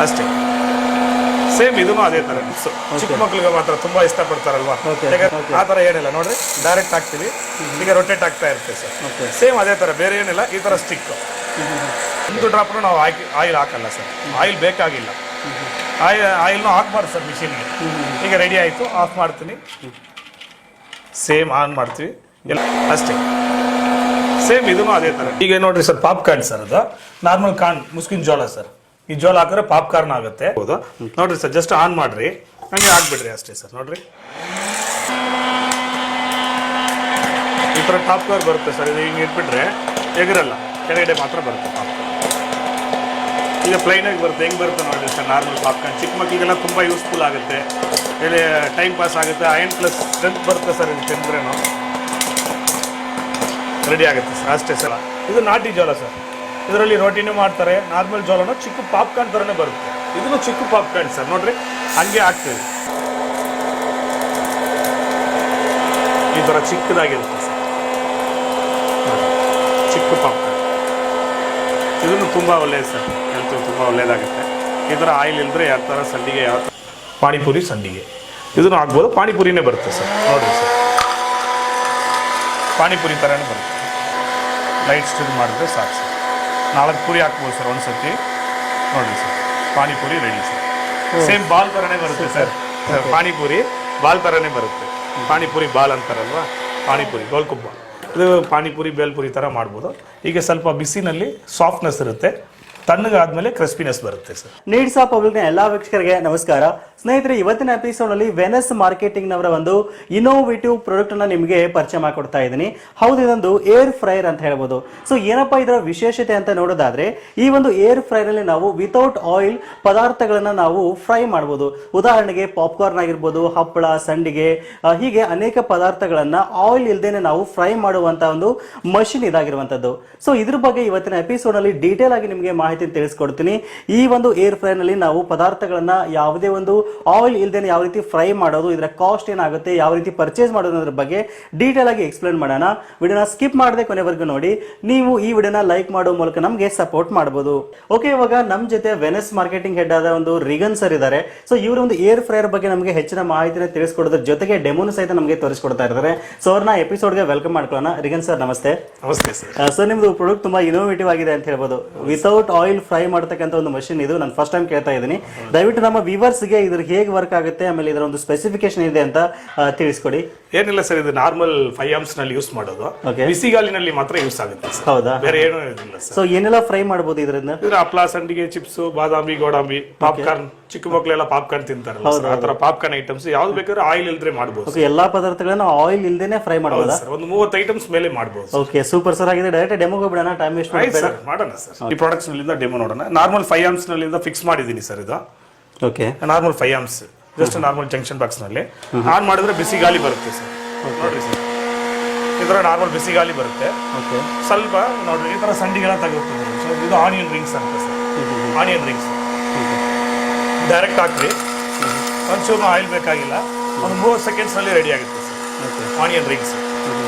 ಅಷ್ಟೇ. ಸೇಮ್ ಇದೂ ಅದೇ ಥರ ಚಿಕ್ಕ ಮಕ್ಳಿಗೆ ಮಾತ್ರ ತುಂಬ ಇಷ್ಟಪಡ್ತಾರಲ್ವಾ, ಆ ಥರ ಏನಿಲ್ಲ ನೋಡ್ರಿ, ಡೈರೆಕ್ಟ್ ಹಾಕ್ತೀವಿ, ಈಗ ರೊಟೇಟ್ ಆಗ್ತಾ ಇರುತ್ತೆ ಸರ್. ಸೇಮ್ ಅದೇ ಥರ, ಬೇರೆ ಏನಿಲ್ಲ, ಈ ಥರ ಸ್ಟಿಕ್. ಒಂದು ಡ್ರಾಪ್ನು ನಾವು ಆಯಿಲ್ ಹಾಕಲ್ಲ ಸರ್, ಆಯಿಲ್ ಬೇಕಾಗಿಲ್ಲ, ಆಯಿಲ್ನು ಹಾಕ್ಬಾರ್ದು ಸರ್ ಮಿಷಿನ್ಗೆ. ಈಗ ರೆಡಿ ಆಯಿತು, ಆಫ್ ಮಾಡ್ತೀನಿ, ಸೇಮ್ ಆನ್ ಮಾಡ್ತೀವಿ ಎಲ್ಲ ಅಷ್ಟೇ. ಸೇಮ್ ಇದೂ ಅದೇ ಥರ. ಈಗ ನೋಡ್ರಿ ಸರ್, ಪಾಪ್ಕಾರ್ನ್ ಸರ್, ಅದು ನಾರ್ಮಲ್ ಕಾರ್ನ್, ಮುಸ್ಕಿನ ಜೋಳ ಸರ್. ಈ ಜೋಳ ಹಾಕಿದ್ರೆ ಪಾಪ್ಕಾರ್ನ್ ಆಗುತ್ತೆ. ಹೌದು ನೋಡ್ರಿ ಸರ್, ಜಸ್ಟ್ ಆನ್ ಮಾಡ್ರಿ, ಹಂಗೆ ಹಾಕ್ಬಿಡ್ರಿ ಅಷ್ಟೇ ಸರ್. ನೋಡ್ರಿ ಈ ಥರ ಪಾಪ್ಕಾರ್ನ್ ಬರುತ್ತೆ ಸರ್. ಇದು ಹಿಂಗೆ ಇಟ್ಬಿಟ್ರೆ ಎಗರಲ್ಲ, ಕೆಳಗಡೆ ಮಾತ್ರ ಬರುತ್ತೆ ಪಾಪ್ಕಾರ್ನ್. ಈಗ ಪ್ಲೈನಾಗಿ ಬರುತ್ತೆ, ಹೆಂಗೆ ಬರುತ್ತೆ ನೋಡಿರಿ ಸರ್ ನಾರ್ಮಲ್ ಪಾಪ್ಕಾರ್ನ್. ಚಿಕ್ಕ ಮಕ್ಕಳಿಗೆಲ್ಲ ತುಂಬ ಯೂಸ್ಫುಲ್ ಆಗುತ್ತೆ, ಇಲ್ಲಿ ಟೈಮ್ ಪಾಸ್ ಆಗುತ್ತೆ, ಅಯನ್ ಪ್ಲಸ್ ಸ್ಟ್ರೆಂತ್ ಬರುತ್ತೆ ಸರ್. ಇದು ತಿಂದ್ರೇನು ರೆಡಿ ಆಗುತ್ತೆ ಸರ್, ಅಷ್ಟೇ ಸರ್. ಇದು ನಾಟಿ ಜೋಳ ಸರ್, ಇದರಲ್ಲಿ ರೋಟಿನೂ ಮಾಡ್ತಾರೆ, ನಾರ್ಮಲ್ ಜೋಳನೂ ಚಿಕ್ಕ ಪಾಪ್ಕಾರ್ನ್ ಥರನೇ ಬರುತ್ತೆ. ಇದನ್ನು ಚಿಕ್ಕ ಪಾಪ್ಕಾರ್ನ್ ಸರ್, ನೋಡ್ರಿ ಹಂಗೆ ಹಾಕ್ತೀವಿ, ಈ ಥರ ಚಿಕ್ಕದಾಗಿರುತ್ತೆ ಸರ್, ಚಿಕ್ಕ ಪಾಪ್ಕಾರ್ನ್. ಇದನ್ನು ತುಂಬ ಒಳ್ಳೆಯದು ಸರ್, ಹೆಲ್ತ್ ತುಂಬ ಒಳ್ಳೆಯದಾಗುತ್ತೆ. ಈ ಥರ ಆಯಿಲ್ ಇಲ್ಲದ್ರೆ ಯಾವ ಥರ ಸಂಡಿಗೆ, ಯಾವ ಪಾನಿಪುರಿ ಸಂಡಿಗೆ ಇದನ್ನು ಹಾಕ್ಬೋದು. ಪಾನಿಪುರಿನೇ ಬರುತ್ತೆ ಸರ್, ನೋಡಿರಿ ಸರ್, ಪಾನಿಪುರಿ ಥರನೇ ಬರುತ್ತೆ. ಲೈಟ್ ಸ್ಟಿಲ್ ಮಾಡಿದ್ರೆ ಸಾಕು ಸರ್. 4 ಪುರಿ ಹಾಕ್ಬೋದು ಸರ್ ಒಂದು ಸತಿ, ನೋಡಿರಿ sir, panipuri ready sir. Same ball ಥರನೇ ಬರುತ್ತೆ ಸರ್, ಪಾನಿಪುರಿ ಬಾಲ್ ಥರನೇ ಬರುತ್ತೆ. ಪಾನಿಪುರಿ ಬಾಲ್ ಅಂತಾರಲ್ವಾ, ಪಾನಿಪುರಿ ಗೋಲ್ಕುಬ್ಬ, ಇದು ಪಾನಿಪುರಿ ಬೇಲ್ಪುರಿ ಥರ ಮಾಡ್ಬೋದು. ಈಗ ಸ್ವಲ್ಪ ಬಿಸಿನಲ್ಲಿ ಸಾಫ್ಟ್ನೆಸ್ ಇರುತ್ತೆ, ತಣ್ಣಗಾದ್ಮೇಲೆ ಕ್ರಿಸ್ಪಿನೆಸ್ ಬರುತ್ತೆ ಸರ್. ನೀಡ್ಸ್ ಆಫ್ ಪಬ್ಲಿಕ್ನ ಎಲ್ಲಾ ವೀಕ್ಷಕರಿಗೆ ನಮಸ್ಕಾರ ಸ್ನೇಹಿತರೆ. ಇವತ್ತಿನ ಎಪಿಸೋಡ್ ಅಲ್ಲಿ ವೆನಸ್ ಮಾರ್ಕೆಟಿಂಗ್ ನವರ ಒಂದು ಇನೋವೇಟಿವ್ ಪ್ರಾಡಕ್ಟ್ ಅನ್ನ ನಿಮಗೆ ಪರಿಚಯ ಮಾಡಿಕೊಡ್ತಾ ಇದ್ದೀನಿ. ಹೌದು, ಇದೊಂದು ಏರ್ ಫ್ರೈಯರ್ ಅಂತ ಹೇಳ್ಬೋದು. ಸೊ ಏನಪ್ಪಾ ಇದರ ವಿಶೇಷತೆ ಅಂತ ನೋಡೋದಾದ್ರೆ, ಈ ಒಂದು ಏರ್ ಫ್ರೈಯರ್ ಅಲ್ಲಿ ನಾವು ವಿತೌಟ್ ಆಯಿಲ್ ಪದಾರ್ಥಗಳನ್ನ ನಾವು ಫ್ರೈ ಮಾಡಬಹುದು. ಉದಾಹರಣೆಗೆ ಪಾಪ್ಕಾರ್ನ್ ಆಗಿರ್ಬೋದು, ಹಪ್ಪಳ, ಸಂಡಿಗೆ, ಹೀಗೆ ಅನೇಕ ಪದಾರ್ಥಗಳನ್ನ ಆಯಿಲ್ ಇಲ್ದೇನೆ ನಾವು ಫ್ರೈ ಮಾಡುವಂತ ಒಂದು ಮಷಿನ್ ಇದಾಗಿರುವಂತದ್ದು. ಸೊ ಇದ್ರ ಬಗ್ಗೆ ಇವತ್ತಿನ ಎಪಿಸೋಡ್ ಅಲ್ಲಿ ಡೀಟೇಲ್ ಆಗಿ ನಿಮಗೆ ಮಾಹಿತಿ ತಿಳಿಸ್ಕೊಡ್ತೀನಿ. ಈ ಒಂದು ಏರ್ ಫ್ರೈ ನಲ್ಲಿ ನಾವು ಪದಾರ್ಥಗಳನ್ನ ಯಾವುದೇ ಒಂದು ಆಯಿಲ್ ಇಲ್ದೇನೆ ಯಾವ ರೀತಿ ಫ್ರೈ ಮಾಡೋದು, ಇದರ ಕಾಸ್ಟ್ ಏನಾಗುತ್ತೆ, ಯಾವ ರೀತಿ ಪರ್ಚೇಸ್ ಮಾಡೋದು ಅನ್ನೋದ್ರ ಬಗ್ಗೆ ಡೀಟೇಲ್ ಆಗಿ ಎಕ್ಸ್ಪ್ಲೇನ್ ಮಾಡೋಣ. ವಿಡಿಯೋನ ಸ್ಕಿಪ್ ಮಾಡದೆ ಕೊನೆವರೆಗೂ ನೋಡಿ. ನೀವು ಈ ವಿಡಿಯೋನ ಲೈಕ್ ಮಾಡೋ ಮೂಲಕ ನಮಗೆ ಸಪೋರ್ಟ್ ಮಾಡಬಹುದು. ಓಕೆ, ಇವಾಗ ನಮ್ಮ ಜೊತೆ ವೆನಸ್ ಮಾರ್ಕೆಟಿಂಗ್ ಹೆಡ್ ಆದ ಒಂದು ರಿಗನ್ ಸರ್ ಇದ್ದಾರೆ. ಸೊ ಇವರು ಒಂದು ಏರ್ ಫ್ರೈಯರ್ ಬಗ್ಗೆ ನಮಗೆ ಹೆಚ್ಚಿನ ಮಾಹಿತಿನ ತಿಳಿಸ್ಕೊಡೋದ್ರ ಜೊತೆಗೆ ಡೆಮೋನು ಸಹಿತ ನಮಗೆ ತೋರಿಸ್ಕೊಡ್ತಾ ಇದ್ದಾರೆ. ಸೊ ಅವ್ರನ್ನ ಎಪಿಸೋಡ್ಗೆ ವೆಲ್ಕಮ್ ಮಾಡ್ಕೊಳ್ಳೋಣ. ರಿಗನ್ ಸರ್ ನಮಸ್ತೆ. ನಮಸ್ತೆ ಸರ್. ಸರ್ ನಿಮ್ದು ಪ್ರಾಡಕ್ಟ್ ತುಂಬಾ ಇನೋವೇಟಿವ್ ಆಗಿದೆ ಅಂತ ಹೇಳ್ಬೋದು. ವಿತೌಟ್ ಆಯಿಲ್ ಫ್ರೈ ಮಾಡತಕ್ಕಂಥ ಒಂದು ಮಷಿನ್ ಇದು, ನಾನು ಫಸ್ಟ್ ಟೈಮ್ ಕೇಳ್ತಾ ಇದ್ದೀನಿ. ದಯವಿಟ್ಟು ನಮ್ಮ ವ್ಯೂವರ್ಸ್ಗೆ ಇದ್ರ ಹೇಗೆ ವರ್ಕ್ ಆಗುತ್ತೆ, ಆಮೇಲೆ ಇದರ ಒಂದು ಸ್ಪೆಸಿಫಿಕೇಶನ್ ಇದೆ ಅಂತ ತಿಳಿಸ್ಕೊಡಿ. ಏನಿಲ್ಲ ಸರ್, ಇದು ನಾರ್ಮಲ್ 5 amps ನಲ್ಲಿ ಯೂಸ್ ಮಾಡೋದು, ಬಿಸಿಗಾಲಿನಲ್ಲಿ ಮಾತ್ರ ಯೂಸ್ ಆಗುತ್ತೆ ಸರ್. ಹೌದಾ? ಬೇರೆ ಏನೂ ಇಲ್ಲ ಸರ್. ಸೊ ಏನೆಲ್ಲ ಫ್ರೈ ಮಾಡಬಹುದು ಇದರಿಂದ? ಇದ್ರ ಹಪ್ಪಳ, ಸಂಡಿಗೆ, ಚಿಪ್ಸ್, ಬಾದಾಮಿ, ಗೋಡಂಬಿ, ಪಾಪ್ಕಾರ್ನ್. ಚಿಕ್ಕ ಮಕ್ಕಳೆಲ್ಲ ಪಾಪ್ಕಾರ್ನ್ ತಿಂತಾರಲ್ಲ ಸರ್, ಆ ತರ ಪಾಪ್ಕಾರ್ನ್ ಐಟಮ್ಸ್ ಯಾವ್ದು ಬೇಕಾದ್ರೂ ಆಯಿಲ್ ಇಲ್ದ್ರೆ ಮಾಡಬಹುದು. ಎಲ್ಲಾ ಪದಾರ್ಥಗಳನ್ನ ಆಯಿಲ್ ಇಲ್ದೇನೆ ಫ್ರೈ ಮಾಡಬಹುದು ಸರ್. ಒಂದು 30 ಐಟಮ್ಸ್ ಮೇಲೆ ಮಾಡಬಹುದು. Okay, super sir. ಆಗಿದೆ ಡೈರೆಕ್ಟ್ ಡೆಮೋಗೆ ಬಿಡೋಣ, ಟೈಮ್ ವೇಸ್ಟ್ ಮಾಡೋಣ ಸರ್. ಈ ಪ್ರಾಡಕ್ಟ್ಸ್ ನಲ್ಲಿಂದ ಡೆಮೋ ನೋಡೋಣ. ನಾರ್ಮಲ್ 5 amps ನಲ್ಲಿಂದ ಫಿಕ್ಸ್ ಮಾಡಿದೀನಿ ಸರ್ ಇದು. Okay, normal 5 amps just normal junction box ನಲ್ಲಿ ಆನ್ ಮಾಡಿದ್ರೆ ಬಿಸಿ ಗಾಳಿ ಬರುತ್ತೆ ಸರ್. ನೋಡ್ರಿ ಸರ್, ಈ ತರ ನಾರ್ಮಲ್ ಬಿಸಿ ಗಾಳಿ ಬರುತ್ತೆ. ಓಕೆ, ಸ್ವಲ್ಪ ನೋಡ್ರಿ ಈ ತರ ಸಂಡಿಗೆಲ್ಲ ತಗೋತೀವಿ. ಇದು ಆನಿಯನ್ ರಿಂಗ್ಸ್ ಅಂತ ಸರ್. ಆನಿಯನ್ ರಿಂಗ್ಸ್ ಡೈರೆಕ್ಟ್ ಹಾಕ್ರಿ, ಒಂಚೂರು ಆಯಿಲ್ ಬೇಕಾಗಿಲ್ಲ, ಒಂದು 30 seconds ನಲ್ಲಿ ರೆಡಿ ಆಗುತ್ತೆ ಸರ್. ಆನಿಯನ್ ರಿಂಗ್ಸ್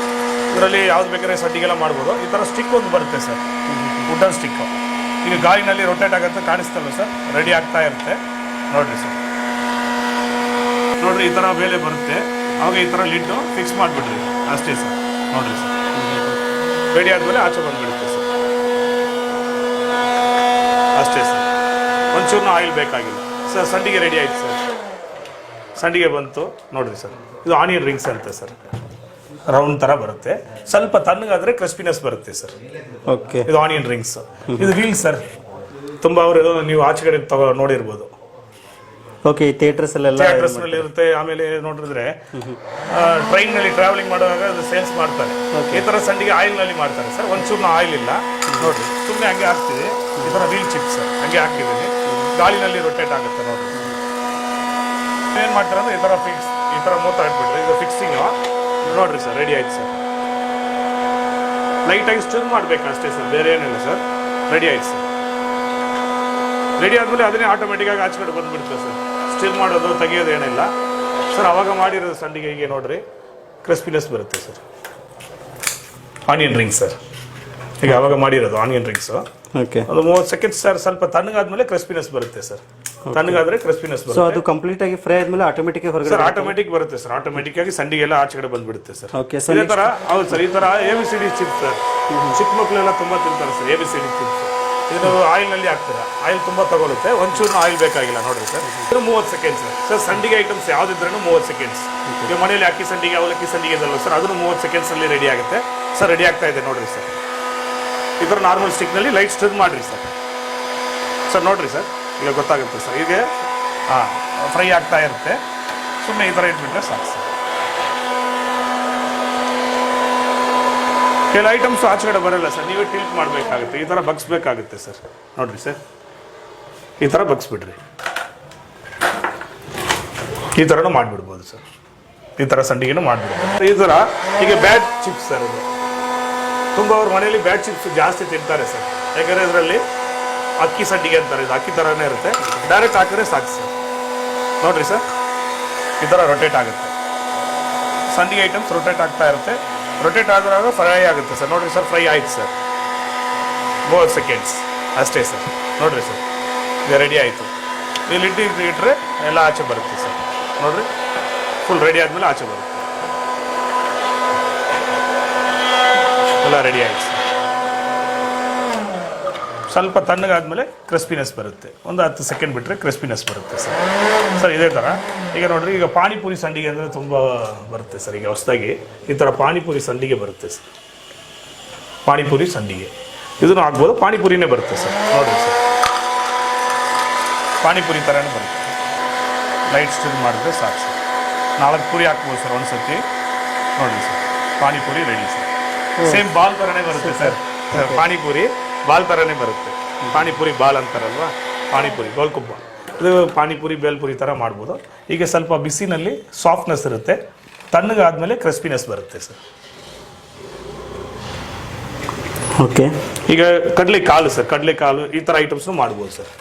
ಇದರಲ್ಲಿ ಯಾವ್ದು ಬೇಕಾದ್ರೆ ಸಂಡಿಗೆಲ್ಲ ಮಾಡ್ಬೋದು. ಈ ತರ ಸ್ಟಿಕ್ ಒಂದು ಬರುತ್ತೆ ಸರ್, ವುಡನ್ ಸ್ಟಿಕ್. ಈಗ ಗಾಳಿನಲ್ಲಿ ರೊಟೇಟ್ ಆಗುತ್ತೆ, ಕಾಣಿಸ್ತಲ್ಲ ಸರ್, ರೆಡಿ ಆಗ್ತಾ ಇರುತ್ತೆ. ನೋಡ್ರಿ ಸರ್, ನೋಡ್ರಿ ಈ ತರ ಮೇಲೆ ಬರುತ್ತೆ. ಅವಾಗ ಈ ತರ ಲಿಡ್ ಫಿಕ್ಸ್ ಮಾಡಿಬಿಡ್ರಿ ಅಷ್ಟೇ ಸರ್. ನೋಡ್ರಿ ಸರ್, ರೆಡಿ ಆದ್ಮೇಲೆ ಆಚೆ ಬಂದ್ಬಿಡುತ್ತೆ ಸರ್, ಅಷ್ಟೇ ಸರ್. ಒಂಚೂರು ಆಯಿಲ್ ಬೇಕಾಗಿಲ್ಲ ಸರ್. ಸಂಡಿಗೆ ರೆಡಿ ಆಯ್ತು ಸರ್, ಸಂಡಿಗೆ ಬಂತು. ನೋಡ್ರಿ ಸರ್, ಇದು ಆನಿಯನ್ ರಿಂಗ್ಸ್ ಅಂತ ಸರ್. ರೌಂಡ್ ತರ ಬರುತ್ತೆ, ಸ್ವಲ್ಪ ತಣ್ಣಗಾದ್ರೆ ಕ್ರಿಸ್ಪಿನೆಸ್ ಬರುತ್ತೆ ಸರ್. ಓಕೆ, ಇದು ಆನಿಯನ್ ರಿಂಗ್ಸ್. ಇದು ವೀಲ್ ಸರ್, ತುಂಬಾ ಅವರು ನೀವು ಆಚೆ ಕಡೆ ನೋಡಿರ್ಬೋದು. ಓಕೆ, ಥಿಯೇಟರ್ಸ್ ನಲ್ಲಿ ಇರುತ್ತೆ. ಆಮೇಲೆ ನೋಡಿದ್ರೆ ಟ್ರೈನ್ ನಲ್ಲಿ ಟ್ರಾವೆಲಿಂಗ್ ಮಾಡುವಾಗ ಅದು ಸೇಲ್ಸ್ ಮಾಡ್ತಾರೆ. ಈ ತರ ಸಂಡಿಗೆ ಆಯಿಲ್ ನಲ್ಲಿ ಮಾಡ್ತಾರೆ ಸರ್. ಒಂಚೂರು ಆಯಿಲ್ ಇಲ್ಲ, ನೋಡ್ರಿ ಸುಮ್ಮನೆ ಹಂಗೆ ಹಾಕ್ತಿದೆ. ಈ ತರ ವೀಲ್ ಚಿಪ್ಸ್ ಹಂಗೆ ಹಾಕಿದ್ದೀನಿ, ಗಾಳಿನಲ್ಲಿ ರೊಟೇಟ್ ಆಗುತ್ತೆ. ನೋಡ್ರಿ ಏನ್ ಮಾಡ್ತಾರೆ ಅಂದ್ರೆ ಈ ತರ ಫಿಕ್ಸ್, ಈ ತರ ಮೂತ ಹಾಕ್ಬಿಟ್ರೆ ಇದು ಫಿಕ್ಸಿಂಗ್. ನೋಡ್ರಿ ಸರ್, ರೆಡಿ ಆಯ್ತು ಸರ್. ಲೈಟ್ ಆಗಿ ಸ್ಟಿರ್ ಮಾಡ್ಬೇಕು ಅಷ್ಟೇ ಸರ್, ಬೇರೆ ಏನಿಲ್ಲ ಸರ್. ರೆಡಿ ಆಯ್ತು ಸರ್. ರೆಡಿ ಆದ್ಮೇಲೆ ಅದನ್ನೇ ಆಟೋಮೆಟಿಕ್ ಆಗಿ ಆಚೆ ಕಡೆ ಬಂದ್ಬಿಡುತ್ತೆ ಸರ್. ಸ್ಟಿರ್ ಮಾಡೋದು ತೆಗಿಯೋದು ಏನಿಲ್ಲ ಸರ್. ಅವಾಗ ಮಾಡಿರೋದು ಸಂಡಿಗೆಗೆ ನೋಡ್ರಿ ಕ್ರಿಸ್ಪಿನೆಸ್ ಬರುತ್ತೆ ಸರ್. ಆನಿಯನ್ ರಿಂಗ್ ಸರ್, ಈಗ ಅವಾಗ ಮಾಡಿರೋದು ಆನಿಯನ್ ರಿಂಗ್ಸ್. ಓಕೆ, ಒಂದು 30 ಸೆಕೆಂಡ್ಸ್ ಸರ್. ಸ್ವಲ್ಪ ತಣ್ಣಗಾದ್ಮೇಲೆ ಕ್ರಿಸ್ಪಿನೆಸ್ ಬರುತ್ತೆ ಸರ್. ತಣ್ಣಗಾದ್ರೆ ಕ್ರಿಸ್ಪಿನೆಸ್ ಸೊ ಬರುತ್ತೆ. ಅದು ಕಂಪ್ಲೀಟ್ ಆಗಿ ಫ್ರೈ ಆದ್ಮೇಲೆ ಆಟೋಮೆಟಿಕ್ ಹೊರಗಡೆ ಸರ್ ಆಟೋಮೆಟಿಕ್ ಬರುತ್ತೆ ಸರ್. ಆಟೋಮೆಟಿಕ್ ಆಗಿ ಸಂಡಿಗೆಲ್ಲ ಆಚೆಗಡೆ ಬಂದ್ಬಿಡುತ್ತೆ ಸರ್. ಓಕೆ, ಸೊ ಇದೇ ತರ ಹೌದು ಸರ್. ಈ ತರ ABCD ಚಿಪ್ಸ್ ಸರ್. ಚಿಕ್ಕ ಮಕ್ಕಳೆಲ್ಲ ತುಂಬಾ ತಿಂತಾರೆ ಸರ್ ABCD ಚಿಪ್ಸ್. ಇದು ಆಯಿಲ್ ನಲ್ಲಿ ಹಾಕ್ತೀರಾ, ಆಯಿಲ್ ತುಂಬಾ ತಗೊಳುತ್ತೆ, ಒಂಚೂರು ಆಯಿಲ್ ಬೇಕಾಗಿಲ್ಲ ನೋಡ್ರಿ ಸರ್. ಇದು 30 ಸೆಕೆಂಡ್ಸ್ ಸರ್. ಸಂಡಿಗೆ ಐಟಮ್ಸ್ ಯಾವ್ದಿದ್ರೂ 30 ಸೆಕೆಂಡ್ಸ್. ಈಗ ಮನೇಲಿ ಅಕ್ಕಿ ಸಂಡಿಗೆ ಅವಲಕ್ಕಿ ಸಂಡಿಗೆ ಇದಲ್ಲ ಸರ್, ಅದನ್ನು 30 ಸೆಕೆಂಡ್ಸ್ ಅಲ್ಲಿ ರೆಡಿ ಆಗುತ್ತೆ ಸರ್. ರೆಡಿ ಆಗ್ತಾ ಇದೆ ನೋಡ್ರಿ ಸರ್. ಈ ತರ ನಾರ್ಮಲ್ ಸ್ಟಿಕ್ ನಲ್ಲಿ ಲೈಟ್ ಸ್ಟಿರ್ ಮಾಡ್ರಿ ಸರ್. ಸರ್ ನೋಡ್ರಿ ಸರ್, ಈಗ ಗೊತ್ತಾಗುತ್ತೆ ಸರ್. ಈಗ ಫ್ರೈ ಆಗ್ತಾ ಇರುತ್ತೆ. ಸುಮ್ಮನೆ ಈ ತರ ಇಟ್ಬಿಟ್ರೆ ಸಾಕು ಸರ್. ಕೆಲ ಐಟಮ್ಸ್ ಆಚೆಗಡೆ ಬರಲ್ಲ ಸರ್, ನೀವೇ ಟಿಲ್ಟ್ ಮಾಡಬೇಕಾಗುತ್ತೆ. ಈ ಥರ ಬಗ್ಸ್ಬೇಕಾಗುತ್ತೆ ಸರ್. ನೋಡ್ರಿ ಸರ್, ಈ ಥರ ಬಗ್ಸ್ಬಿಡ್ರಿ. ಈ ಥರನೂ ಮಾಡಿಬಿಡ್ಬೋದು ಸರ್. ಈ ಥರ ಸಂಡಿಗೆನೂ ಮಾಡಿಬಿಡ್ಬೋದು. ಈ ಥರ ಈಗ ಬ್ಯಾಡ್ ಚಿಪ್ಸ್ ಸರ್. ಇದು ತುಂಬ ಅವ್ರ ಮನೆಯಲ್ಲಿ ಬ್ಯಾಡ್ ಚಿಪ್ಸ್ ಜಾಸ್ತಿ ತಿಂತಾರೆ ಸರ್. ಯಾಕಂದರೆ ಇದರಲ್ಲಿ ಅಕ್ಕಿ ಸಂಡಿಗೆ ಅಂತಾರೆ. ಇದು ಅಕ್ಕಿ ಥರನೇ ಇರುತ್ತೆ. ಡೈರೆಕ್ಟ್ ಹಾಕಿದ್ರೆ ಸಾಕು ಸರ್. ನೋಡ್ರಿ ಸರ್, ಈ ಥರ ರೊಟೇಟ್ ಆಗುತ್ತೆ. ಸಂಡಿಗೆ ಐಟಮ್ಸ್ ರೊಟೇಟ್ ಆಗ್ತಾ ಇರುತ್ತೆ. ರೊಟೇಟ್ ಆದಾಗ ಫ್ರೈ ಆಗುತ್ತೆ ಸರ್. ನೋಡಿರಿ ಸರ್, ಫ್ರೈ ಆಯ್ತು ಸರ್. 30 ಸೆಕೆಂಡ್ಸ್ ಅಷ್ಟೇ ಸರ್. ನೋಡಿರಿ ಸರ್, ಈಗ ರೆಡಿ ಆಯಿತು. ಇಲ್ಲಿ ಇಟ್ಟರೆ ಎಲ್ಲ ಆಚೆ ಬರುತ್ತೆ ಸರ್. ನೋಡಿರಿ, ಫುಲ್ ರೆಡಿ ಆದಮೇಲೆ ಆಚೆ ಬರುತ್ತೆ. ಎಲ್ಲ ರೆಡಿ ಆಯ್ತು ಸರ್. ಸ್ವಲ್ಪ ತಣ್ಣಗಾದ್ಮೇಲೆ ಕ್ರಿಸ್ಪಿನೆಸ್ ಬರುತ್ತೆ. ಒಂದು 10 ಸೆಕೆಂಡ್ ಬಿಟ್ಟರೆ ಕ್ರಿಸ್ಪಿನೆಸ್ ಬರುತ್ತೆ ಸರ್. ಸರ್ ಇದೇ ಥರ ಈಗ ನೋಡ್ರಿ, ಈಗ ಪಾನಿಪುರಿ ಸಂಡಿಗೆ ಅಂದರೆ ತುಂಬ ಬರುತ್ತೆ ಸರ್. ಈಗ ಹೊಸದಾಗಿ ಈ ಥರ ಪಾನಿಪುರಿ ಸಂಡಿಗೆ ಬರುತ್ತೆ ಸರ್. ಪಾನಿಪುರಿ ಸಂಡಿಗೆ ಇದನ್ನು ಆಗ್ಬೋದು. ಪಾನಿಪುರಿನೇ ಬರುತ್ತೆ ಸರ್. ನೋಡಿರಿ ಸರ್, ಪಾನಿಪುರಿ ಥರನೇ ಬರುತ್ತೆ. ಲೈಟ್ ಸ್ಟಿರ್ ಮಾಡಿದ್ರೆ ಸಾಕು ಸರ್. 4 ಪುರಿ ಹಾಕ್ಬೋದು ಸರ್ ಒಂದು ಸತಿ. ನೋಡಿರಿ sir, panipuri ready sir. Same ball ಥರನೇ ಬರುತ್ತೆ ಸರ್. ಪಾನಿಪುರಿ ಬಾಲ್ ಥರನೇ ಬರುತ್ತೆ. ಪಾನಿಪುರಿ ಬಾಲ್ ಅಂತಾರಲ್ವಾ, ಪಾನಿಪುರಿ ಗೋಲ್ಕುಬ್ಬ. ಇದು ಪಾನಿಪುರಿ ಬೇಲ್ಪುರಿ ಥರ ಮಾಡ್ಬೋದು. ಈಗ ಸ್ವಲ್ಪ ಬಿಸಿನಲ್ಲಿ ಸಾಫ್ಟ್ನೆಸ್ ಇರುತ್ತೆ. ತಣ್ಣಗಾದ್ಮೇಲೆ ಕ್ರಿಸ್ಪಿನೆಸ್ ಬರುತ್ತೆ ಸರ್. ಓಕೆ, ಈಗ ಕಡಲೆಕಾಳು ಸರ್. ಕಡಲೆಕಾಳು ಈ ಥರ ಐಟಮ್ಸ್ನು ಮಾಡ್ಬೋದು ಸರ್.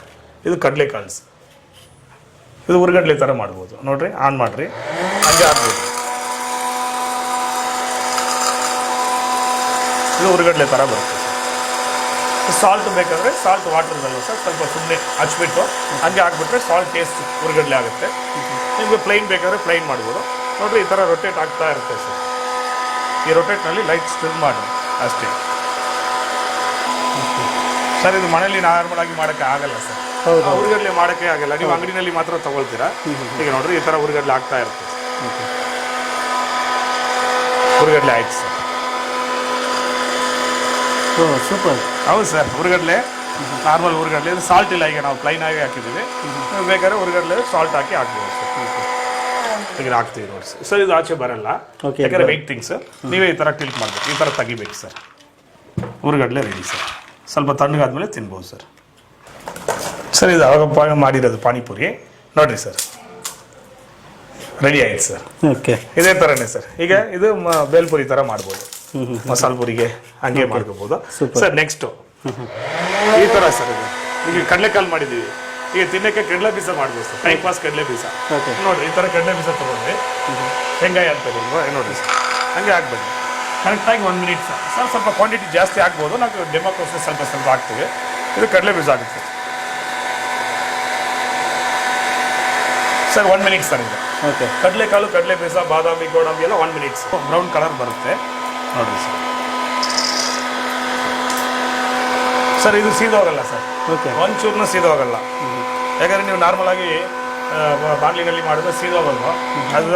ಇದು ಕಡಲೆಕಾಳು ಸರ್. ಇದು ಉರ್ಗಡ್ಲೆ ಥರ ಮಾಡ್ಬೋದು. ನೋಡ್ರಿ, ಆನ್ ಮಾಡಿರಿ, ಹಂಗೆ ಆಗ್ಬೋದು. ಇದು ಉರ್ಗಡ್ಲೆ ಥರ ಬರುತ್ತೆ ಸರ್. ಸಾಲ್ಟ್ ಬೇಕಾದರೆ ಸಾಲ್ಟ್ ವಾಟರ್ದಲ್ಲ ಸರ್, ಸ್ವಲ್ಪ ಸುಮ್ಮನೆ ಹಚ್ಬಿಟ್ಟು ಹಂಗೆ ಹಾಕ್ಬಿಟ್ರೆ ಸಾಲ್ಟ್ ಟೇಸ್ಟ್ ಉರ್ಗಡ್ಲೆ ಆಗುತ್ತೆ. ನಿಮಗೆ ಪ್ಲೈನ್ ಬೇಕಾದರೆ ಪ್ಲೈನ್ ಮಾಡ್ಬೋದು. ನೋಡಿರಿ, ಈ ಥರ ರೊಟೇಟ್ ಆಗ್ತಾ ಇರುತ್ತೆ ಸರ್. ಈ ರೊಟೇಟ್ನಲ್ಲಿ ಲೈಟ್ ಸ್ಟಿರ್ ಮಾಡಿ ಅಷ್ಟೇ ಸರ್. ಇದು ಮನೇಲಿ ನಾರ್ಮಲ್ ಆಗಿ ಮಾಡೋಕ್ಕೆ ಆಗಲ್ಲ ಸರ್. ಉರ್ಗಡ್ಲೆ ಮಾಡೋಕ್ಕೆ ಆಗಲ್ಲ. ನೀವು ಅಂಗಡಿನಲ್ಲಿ ಮಾತ್ರ ತಗೊಳ್ತೀರಾ. ಈಗ ನೋಡ್ರಿ, ಈ ಥರ ಉರ್ಗಡ್ಲೆ ಆಗ್ತಾ ಇರುತ್ತೆ ಸರ್. ಉರ್ಗಡ್ಲೆ ಆಯ್ತು ಸರ್. ಸೂಪರ್. ಹೌದು ಸರ್, ಉರ್ಗಡ್ಲೆ ನಾರ್ಮಲ್ ಉರ್ಗಡ್ಲೆ. ಇದು ಸಾಲ್ಟ್ ಇಲ್ಲ. ಈಗ ನಾವು ಪ್ಲೈನ್ ಆಗಿ ಹಾಕಿದ್ದೀವಿ. ಬೇಕಾದ್ರೆ ಉರ್ಗಡ್ಲೆ ಸಾಲ್ಟ್ ಹಾಕಿ ಹಾಕ್ಬೋದು ಸರ್. ಈಗ ಹಾಕ್ತೀವಿ ನೋಡಿ ಸರ್. ಸರ್ ಇದು ಆಚೆ ಬರಲ್ಲ, ಯಾಕಂದರೆ ವೈಟ್ ಥಿಂಗ್ಸ್. ನೀವೇ ಈ ಥರ ಟಿಲ್ಟ್ ಮಾಡಬೇಕು. ಈ ಥರ ತೆಗಿಬೇಕು ಸರ್. ಉರ್ಗಡ್ಲೆ ready sir. ಸ್ವಲ್ಪ ತಣ್ಣಗಾದ್ಮೇಲೆ ತಿನ್ಬೋದು ಸರ್. ಸರ್ ಇದು ಅವಾಗ ಮಾಡಿರೋದು ಪಾನಿಪುರಿ. ನೋಡಿರಿ ಸರ್, ರೆಡಿ ಆಯ್ತು ಸರ್. ಓಕೆ, ಇದೇ ಥರನೇ ಸರ್. ಈಗ ಇದು ಬೇಲ್ಪುರಿ ಥರ ಮಾಡ್ಬೋದು. ಮಸಾಲೆ ಪುರಿಗೆ ಹಂಗೆ ಮಾಡ್ಕೋಬೋದು ಸರ್. ನೆಕ್ಸ್ಟು ಈ ಥರ ಸರ್. ಇದು ಈಗ ಕಡಲೆಕಾಳು ಮಾಡಿದ್ದೀವಿ. ಈಗ ತಿನ್ನಕ್ಕೆ ಕಡಲೆ ಬೀಜ ಮಾಡ್ಬೋದು ಸರ್. ಟೈಮ್ ಪಾಸ್ ಕಡಲೆ ಬೀಜ. ನೋಡಿರಿ, ಈ ಥರ ಕಡಲೆ ಬೀಜ ತೊಗೊಂಡ್ರಿ, ಹೆಂಗಾಯಿ ಅಂತಾರೆ ನೋಡಿರಿ ಸರ್. ಹಂಗೆ ಹಾಕ್ಬೇಕು ಕರೆಕ್ಟಾಗಿ 1 ಮಿನಿಟ್ ಸರ್. ಸರ್ ಸ್ವಲ್ಪ ಕ್ವಾಂಟಿಟಿ ಜಾಸ್ತಿ ಆಗ್ಬೋದು. ನಾವು ಡೆಮೋಕೋಸ್ಕರ ಸ್ವಲ್ಪ ಸ್ವಲ್ಪ ಹಾಕ್ತೀವಿ. ಇದು ಕಡಲೆ ಬೀಜ ಆಗುತ್ತೆ ಸರ್. 1 ಮಿನಿಟ್ ಸರ್ ಇದು. ಓಕೆ, ಕಡಲೆಕಾಳು, ಕಡಲೆ ಬೀಜ, ಬಾದಾಮಿ, ಗೋಡಂಬಿ ಎಲ್ಲ 1 ಮಿನಿಟ್ ಬ್ರೌನ್ ಕಲರ್ ಬರುತ್ತೆ ನೋಡಿರಿ ಸರ್. ಸರ್ ಇದು ಸೀದೋಗಲ್ಲ ಸರ್. ಓಕೆ, ಒಂಚೂರ್ನ ಸೀದೋಗಲ್ಲ. ಯಾಕಂದರೆ ನೀವು ನಾರ್ಮಲ್ ಆಗಿ ಬಾಣಲಿನಲ್ಲಿ ಮಾಡಿದ್ರೆ ಸೀದೋಗಲ್ವ.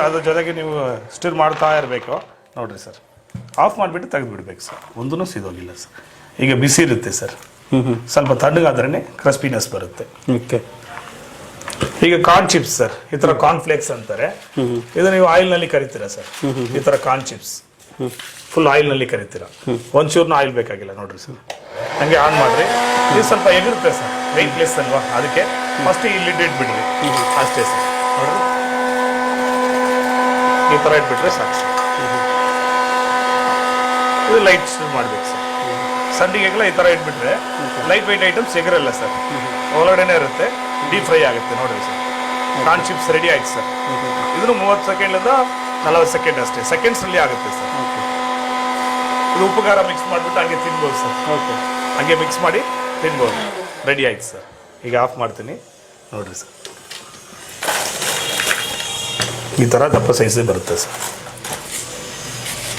ಅದ್ರ ಜೊತೆಗೆ ನೀವು ಸ್ಟಿರ್ ಮಾಡ್ತಾ ಇರಬೇಕು. ನೋಡಿರಿ ಸರ್, ಆಫ್ ಮಾಡಿಬಿಟ್ಟು ತೆಗೆದುಬಿಡ್ಬೇಕು ಸರ್. ಒಂದೂ ಸೀದೋಗಿಲ್ಲ ಸರ್. ಈಗ ಬಿಸಿ ಇರುತ್ತೆ ಸರ್. ಸ್ವಲ್ಪ ತಣ್ಣಗಾದ್ರೇ ಕ್ರಿಸ್ಪಿನೆಸ್ ಬರುತ್ತೆ. ಓಕೆ, ಈಗ ಕಾರ್ನ್ ಚಿಪ್ಸ್ ಸರ್. ಈ ಥರ ಕಾರ್ನ್ ಫ್ಲೇಕ್ಸ್ ಅಂತಾರೆ. ಇದು ನೀವು ಆಯಿಲ್ನಲ್ಲಿ ಕರಿತೀರಾ ಸರ್. ಈ ಥರ ಕಾರ್ನ್ ಚಿಪ್ಸ್ ಫುಲ್ ಆಯಿಲ್ನಲ್ಲಿ ಕರಿತೀರಾ. ಒಂಚೂರ್ನ ಆಯಿಲ್ ಬೇಕಾಗಿಲ್ಲ. ನೋಡ್ರಿ ಸರ್, ಹಂಗೆ ಆನ್ ಮಾಡಿರಿ. ಇದು ಸ್ವಲ್ಪ ಎಗಿರುತ್ತೆ ಸರ್, ವೆಯ್ಟ್ಲೆಸ್ ಅಲ್ವಾ, ಅದಕ್ಕೆ ಫಸ್ಟ್ ಇಲ್ಲಿ ಇಟ್ಬಿಡ್ರಿ ಅಷ್ಟೇ ಸರ್. ನೋಡ್ರಿ, ಈ ಥರ ಇಟ್ಬಿಟ್ರೆ ಸಾಕು ಸರ್. ಇದು ಲೈಟ್ ಸ್ಟಿರ್ ಮಾಡಬೇಕು ಸರ್. ಸಂಡಿಗೆಗೆಲ್ಲ ಈ ಥರ ಇಟ್ಬಿಟ್ರೆ ಲೈಟ್ ವೆಯ್ಟ್ ಐಟಮ್ಸ್ ಎಗರಲ್ಲ ಸರ್. ಒಳಗಡೆನೇ ಇರುತ್ತೆ, ಡೀಪ್ ಫ್ರೈ ಆಗುತ್ತೆ. ನೋಡ್ರಿ ಸರ್, ಕಾರ್ನ್ ಚಿಪ್ಸ್ ರೆಡಿ ಆಯ್ತು ಸರ್. ಇದನ್ನು 30 ಸೆಕೆಂಡಿಂದ 40 ಸೆಕೆಂಡ್ ಅಷ್ಟೇ, ಸೆಕೆಂಡ್ಸ್ನಲ್ಲಿ ಆಗುತ್ತೆ ಸರ್. ಇದು ಉಪ್ಪು ಖಾರ ಮಿಕ್ಸ್ ಮಾಡಿಬಿಟ್ಟು ಹಂಗೆ ತಿನ್ಬೋದು ಸರ್. ಓಕೆ, ಹಂಗೆ ಮಿಕ್ಸ್ ಮಾಡಿ ತಿನ್ಬೋದು. ರೆಡಿ ಆಯ್ತು ಸರ್. ಈಗ ಆಫ್ ಮಾಡ್ತೀನಿ ನೋಡಿರಿ ಸರ್. ಈ ಥರ ದಪ್ಪ ಸೈಜೇ ಬರುತ್ತೆ sir.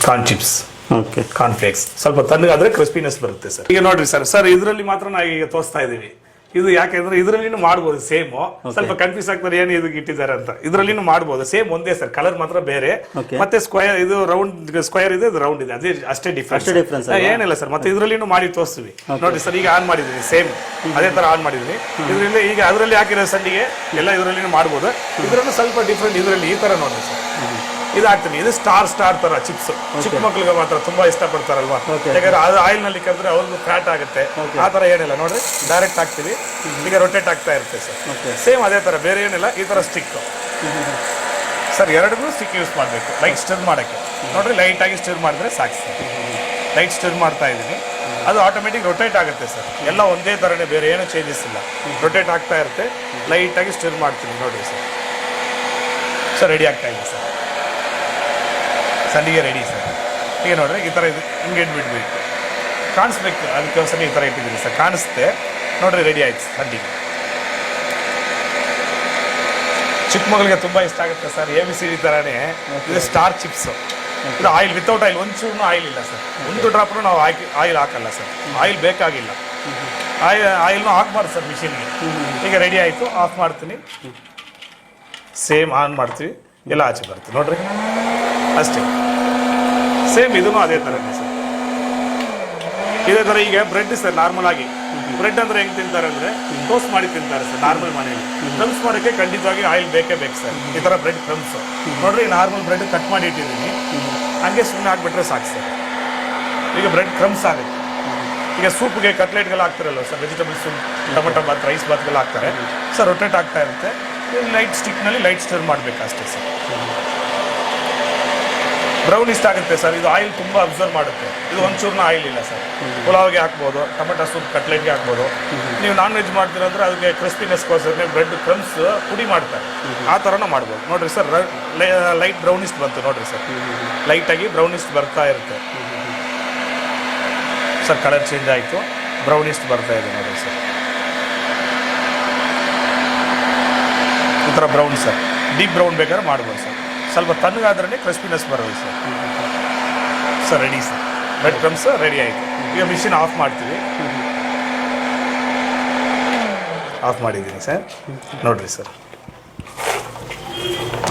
Corn chips, okay, corn flakes ಸ್ವಲ್ಪ ತಣ್ಣಗಾದ್ರೆ ಕ್ರಿಸ್ಪಿನೆಸ್ ಬರುತ್ತೆ ಸರ್. ಈಗ ನೋಡ್ರಿ ಸರ್ ಇದರಲ್ಲಿ ಮಾತ್ರ ನಾವು ಈಗ ತೋರಿಸ್ತಾ ಇದೀವಿ. ಇದು ಯಾಕೆಂದ್ರೆ ಇದರಲ್ಲಿನೂ ಮಾಡ್ಬೋದು ಸೇಮ್. ಸ್ವಲ್ಪ ಕನ್ಫ್ಯೂಸ್ ಆಗ್ತಾರೆ ಏನು ಇದಕ್ಕೆ ಇಟ್ಟಿದ್ದಾರೆ ಅಂತ. ಇದರಲ್ಲಿನೂ ಮಾಡ್ಬೋದು ಸೇಮ್ ಒಂದೇ ಸರ್, ಕಲರ್ ಮಾತ್ರ ಬೇರೆ. ಮತ್ತೆ ಸ್ಕ್ವೇರ್, ಇದು ರೌಂಡ್ ಸ್ಕ್ವೇರ್ ಇದೆ, ಇದು ರೌಂಡ್ ಇದೆ, ಅದೇ ಅಷ್ಟೇ ಡಿಫ್ರೆನ್ಸ್. ಏನಿಲ್ಲ ಸರ್. ಮತ್ತೆ ಇದರಲ್ಲಿನೂ ಮಾಡಿ ತೋರಿಸ್ತೀವಿ ನೋಡ್ರಿ ಸರ್. ಈಗ ಆನ್ ಮಾಡಿದೀನಿ ಸೇಮ್ ಅದೇ ತರ ಆನ್ ಮಾಡಿದೀನಿ. ಇದರಿಂದ ಈಗ ಅದರಲ್ಲಿ ಹಾಕಿರೋ ಸಂಡಿಗೆ ಎಲ್ಲ ಇದರಲ್ಲಿನೂ ಮಾಡ್ಬೋದು. ಇದರಲ್ಲೂ ಸ್ವಲ್ಪ ಡಿಫ್ರೆಂಟ್. ಇದರಲ್ಲಿ ಈ ತರ ನೋಡ್ರಿ ಸರ್, ಇದು ಹಾಕ್ತೀನಿ. ಇದು ಸ್ಟಾರ್ ತರ ಚಿಪ್ಸ್. ಚಿಕ್ಕ ಮಕ್ಳಿಗೆ ಮಾತ್ರ ತುಂಬಾ ಇಷ್ಟಪಡ್ತಾರಲ್ವಾ, ಯಾಕಂದ್ರೆ ಅದು ಆಯಿಲ್ ನಲ್ಲಿ ಕರೆದ್ರೆ ಅವ್ರಿಗೆ ಫ್ಯಾಟ್ ಆಗುತ್ತೆ. ಆ ತರ ಏನಿಲ್ಲ ನೋಡ್ರಿ, ಡೈರೆಕ್ಟ್ ಹಾಕ್ತಿವಿ. ಈಗ ರೊಟೇಟ್ ಆಗ್ತಾ ಇರುತ್ತೆ ಸರ್. ಸೇಮ್ ಅದೇ ತರ, ಬೇರೆ ಏನಿಲ್ಲ. ಈ ತರ ಸ್ಟಿಕ್ ಸರ್, ಎರಡನ್ನೂ ಸ್ಟಿಕ್ ಯೂಸ್ ಮಾಡಬೇಕು ಲೈಟ್ ಸ್ಟಿರ್ ಮಾಡಕ್ಕೆ. ನೋಡ್ರಿ ಲೈಟ್ ಆಗಿ ಸ್ಟಿರ್ ಮಾಡಿದ್ರೆ ಸಾಕು ಸರ್. ಲೈಟ್ ಸ್ಟಿರ್ ಮಾಡ್ತಾ ಇದ್ದೀನಿ, ಅದು ಆಟೋಮೆಟಿಕ್ ರೊಟೇಟ್ ಆಗುತ್ತೆ ಸರ್. ಎಲ್ಲ ಒಂದೇ ತರನೇ, ಬೇರೆ ಏನೂ ಚೇಂಜಸ್ ಇಲ್ಲ. ರೊಟೇಟ್ ಆಗ್ತಾ ಇರುತ್ತೆ, ಲೈಟ್ ಆಗಿ ಸ್ಟಿರ್ ಮಾಡ್ತೀನಿ ನೋಡ್ರಿ ಸರ್. ಸರ್ ರೆಡಿ ಆಗ್ತಾ ಇದೆ ಸರ್, ಸಂಡಿಗೆ ರೆಡಿ ಸರ್. ಈಗ ನೋಡ್ರಿ ಈ ಥರ ಇದು ಹಿಂಗೆ ಇಟ್ಬಿಡ್ಬೇಕು, ಕಾಣಿಸ್ಬೇಕು. ಅದಕ್ಕೋಸ್ಕರ ಈ ಥರ ಇಟ್ಟಿದ್ದೀನಿ ಸರ್, ಕಾಣಿಸುತ್ತೆ ನೋಡ್ರಿ. ರೆಡಿ ಆಯ್ತು ಸಂಡಿಗೆ. ಚಿಕ್ಕ ಮಗಳಿಗೆ ತುಂಬ ಇಷ್ಟ ಆಗುತ್ತೆ ಸರ್. ABCD ಥರನೇ ಇದು ಸ್ಟಾರ್ ಚಿಪ್ಸು. ಇದು ಆಯಿಲ್, ವಿತೌಟ್ ಆಯಿಲ್, ಒಂಚೂರು ಆಯಿಲ್ ಇಲ್ಲ ಸರ್. ಒಂದು ಡ್ರಾಪ್ನು ನಾವು ಆಯಿಲ್ ಹಾಕಲ್ಲ ಸರ್. ಆಯಿಲ್ ಬೇಕಾಗಿಲ್ಲ, ಆಯಿಲ್ನು ಹಾಕ್ಬಾರ್ದು ಸರ್ ಮಿಷಿನ್ಗೆ. ಈಗ ರೆಡಿ ಆಯಿತು, ಆಫ್ ಮಾಡ್ತೀನಿ. ಸೇಮ್ ಆನ್ ಮಾಡ್ತೀವಿ, ಎಲ್ಲ ಆಚೆ ಬರುತ್ತೆ ನೋಡ್ರಿ ಅಷ್ಟೇ. ಸೇಮ್ ಇದೂ ಅದೇ ಥರನೇ ಸರ್. ಇದೇ ಥರ ಈಗ ಬ್ರೆಡ್ ಸರ್, ನಾರ್ಮಲ್ ಆಗಿ ಬ್ರೆಡ್ ಅಂದರೆ ಹೆಂಗೆ ತಿಂತಾರೆ ಅಂದರೆ ಟೋಸ್ಟ್ ಮಾಡಿ ತಿಂತಾರೆ ಸರ್ ನಾರ್ಮಲ್ ಮನೆಯಲ್ಲಿ. ಕ್ರಮ್ಸ್ ಮಾಡೋಕ್ಕೆ ಖಂಡಿತವಾಗಿ ಆಯಿಲ್ ಬೇಕೇ ಬೇಕು ಸರ್. ಈ ಥರ ಬ್ರೆಡ್ ಕ್ರಮ್ಸ್ ನೋಡ್ರಿ, ನಾರ್ಮಲ್ ಬ್ರೆಡ್ ಕಟ್ ಮಾಡಿ ಇಟ್ಟಿದ್ದೀನಿ, ಹಂಗೆ ಸುಮ್ಮನೆ ಹಾಕ್ಬಿಟ್ರೆ ಸಾಕು ಸರ್. ಈಗ ಬ್ರೆಡ್ ಕ್ರಮ್ಸ್ ಆಗುತ್ತೆ. ಈಗ ಸೂಪ್ಗೆ ಕಟ್ಲೆಟ್ಗೆಲ್ಲ ಹಾಕ್ತಾರಲ್ಲ sir, vegetable soup, tomato bath, rice ಬಾತ್ಗೆಲ್ಲ ಹಾಕ್ತಾರೆ ಸರ್. ರೊಟೇಟ್ ಆಗ್ತಾ ಇರುತ್ತೆ, ಲೈಟ್ ಸ್ಟಿಕ್ನಲ್ಲಿ ಲೈಟ್ ಸ್ಟಿರ್ ಮಾಡಬೇಕು ಅಷ್ಟೇ ಸರ್. ಬ್ರೌನ್ ಇಷ್ಟ ಆಗುತ್ತೆ ಸರ್. ಇದು ಆಯಿಲ್ ತುಂಬ ಅಬ್ಸರ್ವ್ ಮಾಡುತ್ತೆ. ಇದು ಒಂಚೂರ್ನ ಆಯಿಲ್ ಇಲ್ಲ ಸರ್. ಪುಲಾವ್ಗೆ ಹಾಕ್ಬೋದು, ಟೊಮೆಟೊ ಸೂಪ್, ಕಟ್ಲೆಟ್ಗೆ ಹಾಕ್ಬೋದು. ನೀವು ನಾನ್ ವೆಜ್ ಮಾಡ್ತೀರಂದ್ರೆ ಅದಕ್ಕೆ ಕ್ರಿಸ್ಪಿನೆಸ್ಗೋಸ್ಕರ ಬ್ರೆಡ್ ಕ್ರಮ್ಸ್ ಪುಡಿ ಮಾಡ್ತಾರೆ, ಆ ಥರನೂ ಮಾಡ್ಬೋದು ನೋಡಿರಿ ಸರ್. ಲೈಟ್ ಬ್ರೌನಿಸ್ಟ್ ಬಂತು ನೋಡಿರಿ ಸರ್, ಲೈಟಾಗಿ ಬ್ರೌನಿಸ್ಟ್ ಬರ್ತಾ ಇರುತ್ತೆ ಸರ್. ಕಲರ್ ಚೇಂಜ್ ಆಯಿತು, ಬ್ರೌನಿಸ್ಟ್ ಬರ್ತಾ ಇದೆ ನೋಡಿರಿ ಸರ್. ಈ ಥರ ಬ್ರೌನ್ ಸರ್, ಡೀಪ್ ಬ್ರೌನ್ ಬೇಕಾದ್ರೆ ಮಾಡ್ಬೋದು ಸರ್. ಸ್ವಲ್ಪ ತಣ್ಣಗಾದ್ರೇ ಕ್ರಿಸ್ಪಿನೆಸ್ ಬರೋದು sir. Sir ready sir, bread crumbs ready ಆಯಿತು. ಈಗ ಮಿಷಿನ್ ಆಫ್ ಮಾಡ್ತೀವಿ. ಆಫ್ ಮಾಡಿದ್ದೀನಿ ಸರ್, ನೋಡಿರಿ ಸರ್.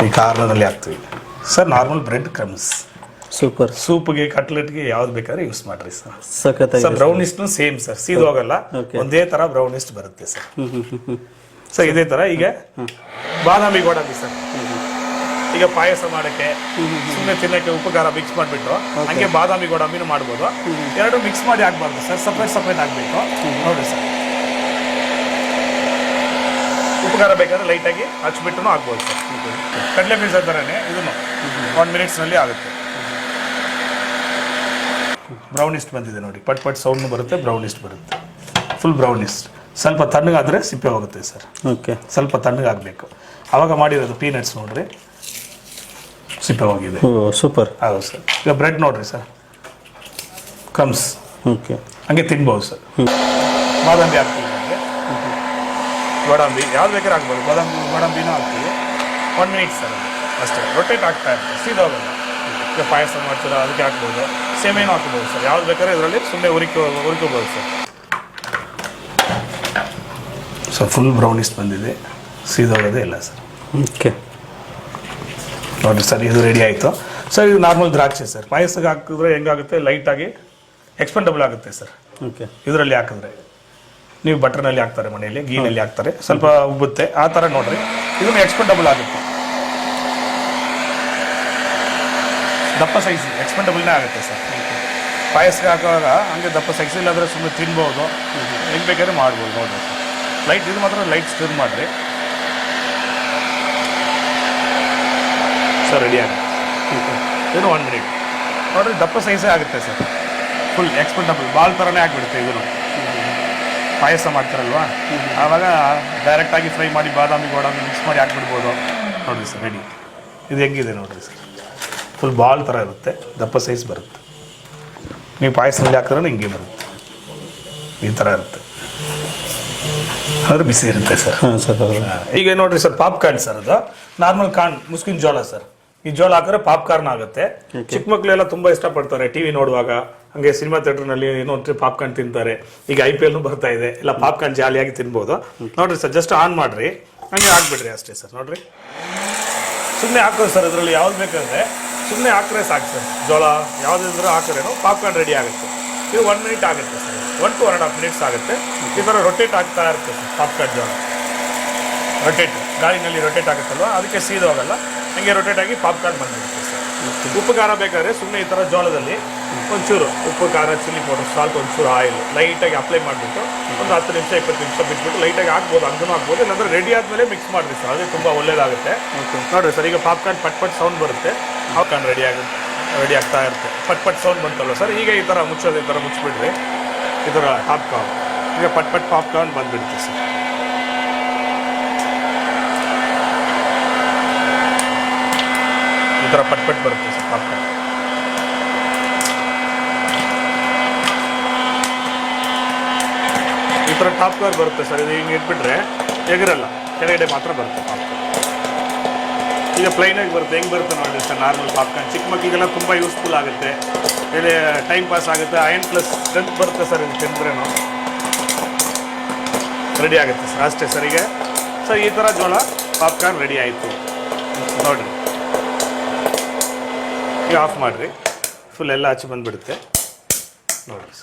ಈ ಕಾರ್ನರಲ್ಲಿ ಹಾಕ್ತೀವಿ sir. Normal bread crumbs super. ಸೂಪ್ಗೆ, ಕಟ್ಲೆಟ್ಗೆ ಯಾವ್ದು ಬೇಕಾದ್ರೆ ಯೂಸ್ ಮಾಡ್ರಿ ಸರ್. ಸಖತ್ತಾಗಿ ಬ್ರೌನಿಸ್ಟ್ನು ಸೇಮ್ ಸರ್, ಸೀದೋಗಲ್ಲ, ಒಂದೇ ಥರ ಬ್ರೌನಿಸ್ಟ್ ಬರುತ್ತೆ ಸರ್. ಸರ್ ಇದೇ ಥರ ಈಗ ಬಾದಾಮಿ ಗೋಡಂಬಿ ಸರ್. ಈಗ ಪಾಯಸ ಮಾಡೋಕ್ಕೆ, ಸುಮ್ಮನೆ ತಿನ್ನೋಕ್ಕೆ ಉಪ್ಪು ಖಾರ ಮಿಕ್ಸ್ ಮಾಡಿಬಿಟ್ಟು ಹಂಗೆ ಬಾದಾಮಿ ಗೋಡಂಬಿನೂ ಮಾಡ್ಬೋದು. ಎರಡು ಮಿಕ್ಸ್ ಮಾಡಿ ಹಾಕ್ಬಾರ್ದು ಸರ್, ಸಪ್ರೇಟ್ ಆಗಬೇಕು ನೋಡಿ ಸರ್. ಉಪ್ಪು ಖಾರ ಬೇಕಾದ್ರೆ ಲೈಟಾಗಿ ಹಚ್ಬಿಟ್ಟು ಹಾಕ್ಬೋದು ಸರ್. ಕಡಲೆ ಬೀಜ ಥರನೇ ಇದನ್ನು 1 ಮಿನಿಟ್ಸ್ನಲ್ಲಿ ಆಗುತ್ತೆ. ಬ್ರೌನಿಸ್ಟ್ ಬಂದಿದೆ ನೋಡಿ, ಪಟ್ ಪಟ್ ಸೌಂಡ್ನು ಬರುತ್ತೆ, ಬ್ರೌನಿಸ್ಟ್ ಬರುತ್ತೆ, ಫುಲ್ ಬ್ರೌನಿಸ್ಟ್. ಸ್ವಲ್ಪ ತಣ್ಣಗಾದರೆ ಸಿಪ್ಪೆ ಹೋಗುತ್ತೆ ಸರ್. ಓಕೆ, ಸ್ವಲ್ಪ ತಣ್ಣಗಾಗಬೇಕು. ಆವಾಗ ಮಾಡಿರೋದು ಪೀನಟ್ಸ್ ನೋಡ್ರಿ, ಸಿಪ್ಪೆ ಹೋಗಿದೆ. ಸೂಪರ್. ಹೌದು ಸರ್. ಈಗ ಬ್ರೆಡ್ ನೋಡ್ರಿ ಸರ್, ಕ್ರಮ್ಸ್. ಓಕೆ, ಹಂಗೆ ತಿನ್ಬೋದು ಸರ್. ಬಾದಾಮಿ ಹಾಕ್ತೀವಿ, ಗೋಡಂಬಿ ಯಾವ್ದು ಬೇಕಾದ್ರೆ ಹಾಕ್ಬೋದು. ಗೋಡಂಬಿನೂ ಹಾಕ್ತೀವಿ. 1 ಮಿನಿಟ್ ಸರ್ ಅಷ್ಟೇ. ರೊಟೇಟ್ ಆಗ್ತಾ ಇರ್ತದೆ, ಸೀದೋಗಲ್ಲ. ಈಗ ಪಾಯಸ ಮಾಡ್ತೀರ ಅದಕ್ಕೆ ಹಾಕ್ಬೋದು, ಸೇಮೇನೂ ಹಾಕ್ಬೋದು ಸರ್. ಯಾವ್ದು ಬೇಕಾದ್ರೆ ಇದರಲ್ಲಿ ಸುಮ್ಮನೆ ಹುರಿಕೋಬೋದು ಸರ್. ಸೊ ಫುಲ್ ಬ್ರೌನಿಸ್ಟ್ ಬಂದಿದೆ, ಸೀದೋಗೋದೇ ಇಲ್ಲ ಸರ್. ಓಕೆ ನೋಡಿರಿ ಸರ್, ಇದು ರೆಡಿ ಆಯಿತು ಸರ್. ಇದು ನಾರ್ಮಲ್ ದ್ರಾಕ್ಷಿ ಸರ್. ಪಾಯಸಕ್ಕೆ ಹಾಕಿದ್ರೆ ಹೆಂಗಾಗುತ್ತೆ, ಲೈಟಾಗಿ ಎಕ್ಸ್ಪೆಂಡಬಲ್ ಆಗುತ್ತೆ ಸರ್. ಓಕೆ, ಇದರಲ್ಲಿ ಹಾಕಿದ್ರೆ ನೀವು ಬಟರ್ನಲ್ಲಿ ಹಾಕ್ತಾರೆ, ಮನೆಯಲ್ಲಿ ಗೀನಲ್ಲಿ ಹಾಕ್ತಾರೆ, ಸ್ವಲ್ಪ ಉಬ್ಬುತ್ತೆ, ಆ ಥರ ನೋಡ್ರಿ. ಇದನ್ನು ಎಕ್ಸ್ಪೆಂಡಬಲ್ ಆಗುತ್ತೆ, ದಪ್ಪ ಸೈಜ್ ಎಕ್ಸ್ಪೆಂಡಬಲ್ನೇ ಆಗುತ್ತೆ ಸರ್. ಪಾಯಸಕ್ಕೆ ಹಾಕುವಾಗ ಹಂಗೆ ದಪ್ಪ ಸೈಜ್, ಇಲ್ಲಾಂದರೆ ಸುಮ್ಮನೆ ತಿನ್ಬೋದು, ಹೆಂಗೆ ಬೇಕಾದ್ರೆ ಮಾಡ್ಬೋದು ನೋಡಿರಿ ಸರ್. ಲೈಟ್ ಇದು ಮಾತ್ರ ಲೈಟ್ ಸ್ಟಿರ್ ಮಾಡಿರಿ ಸರ್. ರೆಡಿ ಆಗುತ್ತೆ. ಇದನ್ನು 1 ಮಿನಿಟ್ ನೋಡಿರಿ, ದಪ್ಪ ಸೈಜೇ ಆಗುತ್ತೆ ಸರ್. ಫುಲ್ ಎಕ್ಸ್ಪೆಂಡಬಲ್ ಬಾಲ್ ಥರನೇ ಆಗಿಬಿಡುತ್ತೆ. ಇದನ್ನು ಪಾಯಸ ಮಾಡ್ತಾರಲ್ವಾ, ಆವಾಗ ಡೈರೆಕ್ಟಾಗಿ ಫ್ರೈ ಮಾಡಿ ಬಾದಾಮಿ ಗೋಡಂಬಿ ಮಿಕ್ಸ್ ಮಾಡಿ ಹಾಕ್ಬಿಡ್ಬೋದು ನೋಡಿರಿ ಸರ್. ರೆಡಿ. ಇದು ಹೆಂಗಿದೆ ನೋಡಿರಿ ಸರ್, ಫುಲ್ ಬಾಲ್ ಥರ ಇರುತ್ತೆ, ದಪ್ಪ ಸೈಜ್ ಬರುತ್ತೆ. ನೀವು ಪಾಯಸದಲ್ಲಿ ಹಾಕಿದ್ರೆ ಹಿಂಗೆ ಬರುತ್ತೆ, ಈ ಥರ ಇರುತ್ತೆ, ಆದ್ರೆ ಬಿಸಿ ಇರುತ್ತೆ ಸರ್. ಹಾಂ ಸರ್ ಹೌದು. ಈಗ ನೋಡ್ರಿ ಸರ್, ಪಾಪ್ಕಾರ್ನ್ ಸರ್, ಅದು ನಾರ್ಮಲ್ ಕಾರ್ನ್, ಮುಸ್ಕಿನ ಜೋಳ ಸರ್. ಈ ಜೋಳ ಹಾಕಿದ್ರೆ ಪಾಪ್ಕಾರ್ನ್ ಆಗುತ್ತೆ. ಚಿಕ್ಕ ಮಕ್ಕಳೆಲ್ಲ ತುಂಬಾ ಇಷ್ಟಪಡ್ತಾರೆ ಟಿವಿ ನೋಡುವಾಗ, ಹಂಗೆ ಸಿನಿಮಾ ಥಿಯೇಟರ್ನಲ್ಲಿ ಏನೋ ಪಾಪ್ಕಾರ್ನ್ ತಿಂತಾರೆ. ಈಗ IPL ಬರ್ತಾ ಇದೆ, ಎಲ್ಲ ಪಾಪ್ಕಾರ್ನ್ ಜಾಲಿಯಾಗಿ ತಿನ್ಬೋದು. ನೋಡ್ರಿ ಸರ್, ಜಸ್ಟ್ ಆನ್ ಮಾಡ್ರಿ, ಹಂಗೆ ಹಾಕ್ಬಿಡ್ರಿ ಅಷ್ಟೇ ಸರ್. ನೋಡ್ರಿ, ಸುಮ್ಮನೆ ಹಾಕೋದು ಸರ್, ಇದರಲ್ಲಿ ಯಾವ್ದು ಬೇಕಂದ್ರೆ ಸುಮ್ಮನೆ ಹಾಕ್ರೆ ಸಾಕು ಸರ್. ಜೋಳ ಯಾವುದಿದ್ರು ಹಾಕಿದ್ರೇನು ಪಾಪ್ಕಾರ್ನ್ ರೆಡಿ ಆಗುತ್ತೆ. ಇದು 1 ಮಿನಿಟ್ ಆಗುತ್ತೆ ಸರ್, 1 to 1.5 ಮಿನಿಟ್ಸ್ ಆಗುತ್ತೆ. ಈ ಥರ ರೊಟೇಟ್ ಆಗ್ತಾ ಇರುತ್ತೆ ಸರ್ ಪಾಪ್ಕಾರ್ನ್ ಜೋಳ. ರೊಟೇಟ್ ಗಾಳಿನಲ್ಲಿ ರೊಟೇಟ್ ಆಗುತ್ತಲ್ವ, ಅದಕ್ಕೆ ಸೀದೋಗಲ್ಲ, ಹಂಗೆ ರೊಟೇಟ್ ಆಗಿ ಪಾಪ್ಕಾರ್ನ್ ಬಂದ್ಬಿಡುತ್ತೆ ಸರ್. ಉಪ್ಪು ಖಾರ ಬೇಕಾದ್ರೆ ಸುಮ್ಮನೆ ಈ ಥರ ಜೋಳದಲ್ಲಿ ಒಂಚೂರು ಉಪ್ಪು ಖಾರ ಚಿಲ್ಲಿ ಪೌಡರ್ ಸಾಲ್ಟ್ ಒಂಚೂರು ಆಯಿಲ್ ಲೈಟಾಗಿ ಅಪ್ಲೈ ಮಾಡಿಬಿಟ್ಟು ಒಂದು 10 ನಿಮಿಷ 20 ನಿಮಿಷ ಬಿಟ್ಬಿಟ್ಟು ಲೈಟಾಗಿ ಹಾಕ್ಬೋದು, ಹಂಗೂ ಹಾಕ್ಬೋದು. ಇಲ್ಲಾಂದ್ರೆ ರೆಡಿ ಆದಮೇಲೆ ಮಿಕ್ಸ್ ಮಾಡಿರಿ ಸರ್, ಅದೇ ತುಂಬ ಒಳ್ಳೇದಾಗುತ್ತೆ. ನೋಡಿರಿ ಸರ್, ಈಗ ಪಾಪ್ಕಾರ್ನ್ ಪಟ್ ಸೌಂಡ್ ಬರುತ್ತೆ, ಪಾಪ್ಕಾರ್ನ್ ರೆಡಿ ಆಗ್ತಾ ಇರುತ್ತೆ. ಪಟ್ ಸೌಂಡ್ ಬಂತಲ್ಲ ಸರ್, ಈಗ ಈ ಥರ ಮುಚ್ಚೋದು, ಈ ಥರ ಮುಚ್ಚಿಬಿಡ್ರಿ, ಈ ಥರ ಪಾಪ್ಕಾರ್ನ್ ಈಗ ಪಟ್ ಪಾಪ್ಕಾರ್ನ್ ಬಂದುಬಿಡುತ್ತೆ ಸರ್. ಈ ಥರ ಪಟ್ ಬರುತ್ತೆ ಸರ್ ಪಾಪ್ಕಾರ್ನ್. ಈ ಥರ ಪಾಪ್ಕಾರ್ನ್ ಬರುತ್ತೆ ಸರ್. ಇದು ಹಿಂಗೆ ಇಟ್ಬಿಟ್ರೆ ಎಗರಲ್ಲ, ಕೆಳಗಡೆ ಮಾತ್ರ ಬರುತ್ತೆ ಪಾಪ್ಕಾರ್ನ್. ಈಗ ಪ್ಲೈನಾಗಿ ಬರುತ್ತೆ, ಹೆಂಗೆ ಬರುತ್ತೆ ನೋಡಿ ಸರ್ ನಾರ್ಮಲ್ ಪಾಪ್ಕಾರ್ನ್. ಚಿಕ್ಕ ಮಕ್ಕಳಿಗೆಲ್ಲ ತುಂಬ ಯೂಸ್ಫುಲ್ ಆಗುತ್ತೆ, ಇಲ್ಲಿ ಟೈಮ್ ಪಾಸ್ ಆಗುತ್ತೆ. ಅಯನ್ ಪ್ಲಸ್ ಸ್ಟ್ರೆಂತ್ ಬರುತ್ತೆ ಸರ್, ಇದು ತಿಂದ್ರೇನು ರೆಡಿ ಆಗುತ್ತೆ ಸರ್, ಅಷ್ಟೇ ಸರ್. ಈಗ ಸರ್ ಈ ಥರ ಜೋಳ ಪಾಪ್ಕಾರ್ನ್ ರೆಡಿ ಆಯಿತು ನೋಡಿರಿ. ಈಗ ಆಫ್ ಮಾಡಿರಿ, ಫುಲ್ ಎಲ್ಲ ಹಚ್ಚಿ ಬಂದುಬಿಡುತ್ತೆ ನೋಡಿರಿ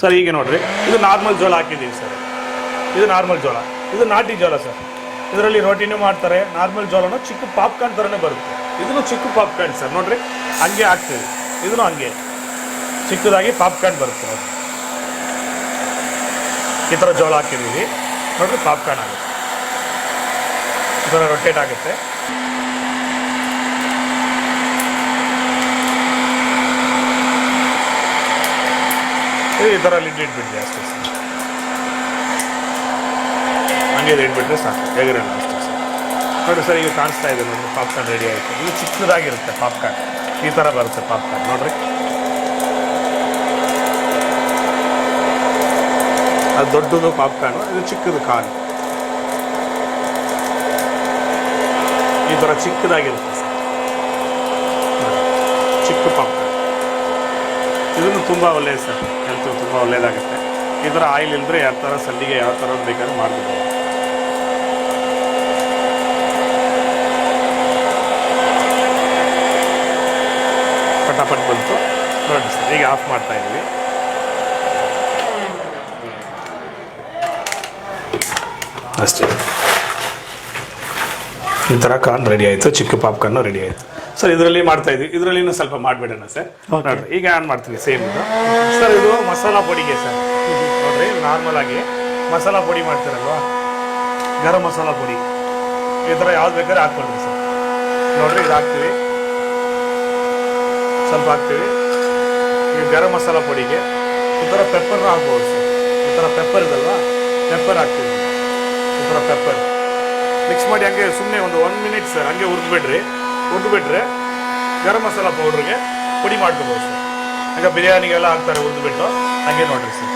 ಸರ್. ಈಗ ನೋಡಿರಿ, ಇದು ನಾರ್ಮಲ್ ಜೋಳ ಹಾಕಿದ್ದೀವಿ ಸರ್, ಇದು ನಾರ್ಮಲ್ ಜೋಳ, ಇದು ನಾಟಿ ಜೋಳ ಸರ್. ಇದರಲ್ಲಿ ರೋಟಿನೂ ಮಾಡ್ತಾರೆ, ನಾರ್ಮಲ್ ಜೋಳನೂ ಚಿಕ್ಕ ಪಾಪ್ಕಾರ್ನ್ ಥರನೇ ಬರುತ್ತೆ. ಇದನ್ನು ಚಿಕ್ಕ ಪಾಪ್ಕಾರ್ನ್ ಸರ್, ನೋಡಿರಿ ಹಂಗೆ ಹಾಕ್ತೀವಿ, ಇದನ್ನು ಹಂಗೆ ಚಿಕ್ಕದಾಗಿ ಪಾಪ್ಕಾರ್ನ್ ಬರುತ್ತೆ ನೋಡಿ. ಈ ಥರ ಜೋಳ ಹಾಕಿದ್ದೀವಿ ನೋಡಿರಿ, ಪಾಪ್ಕಾರ್ನ್ ಆಗುತ್ತೆ, ಈ ಥರ ರೊಟೇಟ್ ಆಗುತ್ತೆ. ಈ ಥರ ಲಿಡ್ ಇಟ್ಬಿಟ್ರಿ ಅಷ್ಟೇ ಸರ್, ಹಂಗೆ ಇಟ್ಬಿಟ್ರೆ ಸಾಕು, ಹೇಗಿರಲ್ಲ ಅಷ್ಟೇ ಸರ್. ನೋಡಿ ಸರ್, ಈಗ ಕಾಣಿಸ್ತಾ ಇದೆ ನೋಡಿ, ಪಾಪ್ಕಾರ್ನ್ ರೆಡಿ ಆಯಿತು. ಇದು ಚಿಕ್ಕದಾಗಿರುತ್ತೆ ಪಾಪ್ಕಾರ್ನ್, ಈ ಥರ ಬರುತ್ತೆ ಪಾಪ್ಕಾರ್ನ್ ನೋಡಿರಿ. ಅದು ದೊಡ್ಡದು ಪಾಪ್ಕಾರ್ನು, ಇದು ಚಿಕ್ಕದು ಕಾರ್ನ್. ಈ ಥರ ಚಿಕ್ಕದಾಗಿರುತ್ತೆ ಸರ್, ಚಿಕ್ಕ ಪಾಪ್ಕಾರ್ನ್. ಇದನ್ನು ತುಂಬ ಒಳ್ಳೆಯದು ಸರ್, ಹೆಲ್ತ್ ತುಂಬ ಒಳ್ಳೆಯದಾಗುತ್ತೆ. ಈ ಥರ ಆಯಿಲ್ ಇಲ್ಲದ್ರೆ ಯಾವ ಥರ ಸಂಡಿಗೆ ಯಾವ ಥರ ಬೇಕಾದ್ರೂ ಮಾಡ್ಬೋದು. ಪಟಾಪಟ್ ಬಂತು ನೋಡಿ ಸರ್. ಈಗ ಆಫ್ ಮಾಡ್ತಾ ಇದ್ದೀವಿ. ಅಷ್ಟೇ, ಈ ಥರ ಕಾರ್ನ್ ರೆಡಿ ಆಯಿತು, ಚಿಕ್ಕ ಪಾಪ್ಕಾರ್ನು ರೆಡಿ ಆಯಿತು ಸರ್. ಇದರಲ್ಲಿ ಮಾಡ್ತಾ ಇದ್ವಿ, ಇದರಲ್ಲಿ ಸ್ವಲ್ಪ ಮಾಡಿಬಿಡೋಣ ಸರ್. ನೋಡಿರಿ, ಈಗ ಆನ್ ಮಾಡ್ತೀವಿ ಸೇಮ್ ಇದು ಸರ್. ಇದು ಮಸಾಲ ಪುಡಿಗೆ ಸರ್, ನೋಡಿರಿ ನಾರ್ಮಲ್ ಆಗಿ ಮಸಾಲ ಪುಡಿ ಮಾಡ್ತೀರಲ್ವಾ, ಗರಂ ಮಸಾಲ ಪುಡಿ ಈ ಥರ ಯಾವ್ದು ಬೇಕಾದ್ರೆ ಹಾಕ್ಕೊಳ್ರಿ ಸರ್. ನೋಡಿರಿ, ಇದು ಹಾಕ್ತೀವಿ, ಸ್ವಲ್ಪ ಹಾಕ್ತೀವಿ. ಈಗ ಗರಂ ಮಸಾಲ ಪುಡಿಗೆ ಈ ಥರ ಪೆಪ್ಪರ್ನ ಹಾಕ್ಬೋದು ಸರ್. ಈ ಥರ ಪೆಪ್ಪರ್ ಇದಲ್ವಾ, ಪೆಪ್ಪರ್ ಹಾಕ್ತೀವಿ. ಈ ಥರ ಪೆಪ್ಪರ್ ಮಿಕ್ಸ್ ಮಾಡಿ ಹಂಗೆ ಸುಮ್ಮನೆ ಒಂದು 1 ಮಿನಿಟ್ ಸರ್ ಹಂಗೆ ಹುರಿದ್ಬಿಟ್ರೆ ಗರಂ ಮಸಾಲ ಪೌಡ್ರಿಗೆ ಪುಡಿ ಮಾಡ್ಕೋಬೋದು ಸರ್. ಹಂಗೆ ಬಿರಿಯಾನಿಗೆಲ್ಲ ಹಾಕ್ತಾರೆ ಹುರಿದ್ಬಿಟ್ಟು, ಹಂಗೆ ನೋಡಿರಿ ಸರ್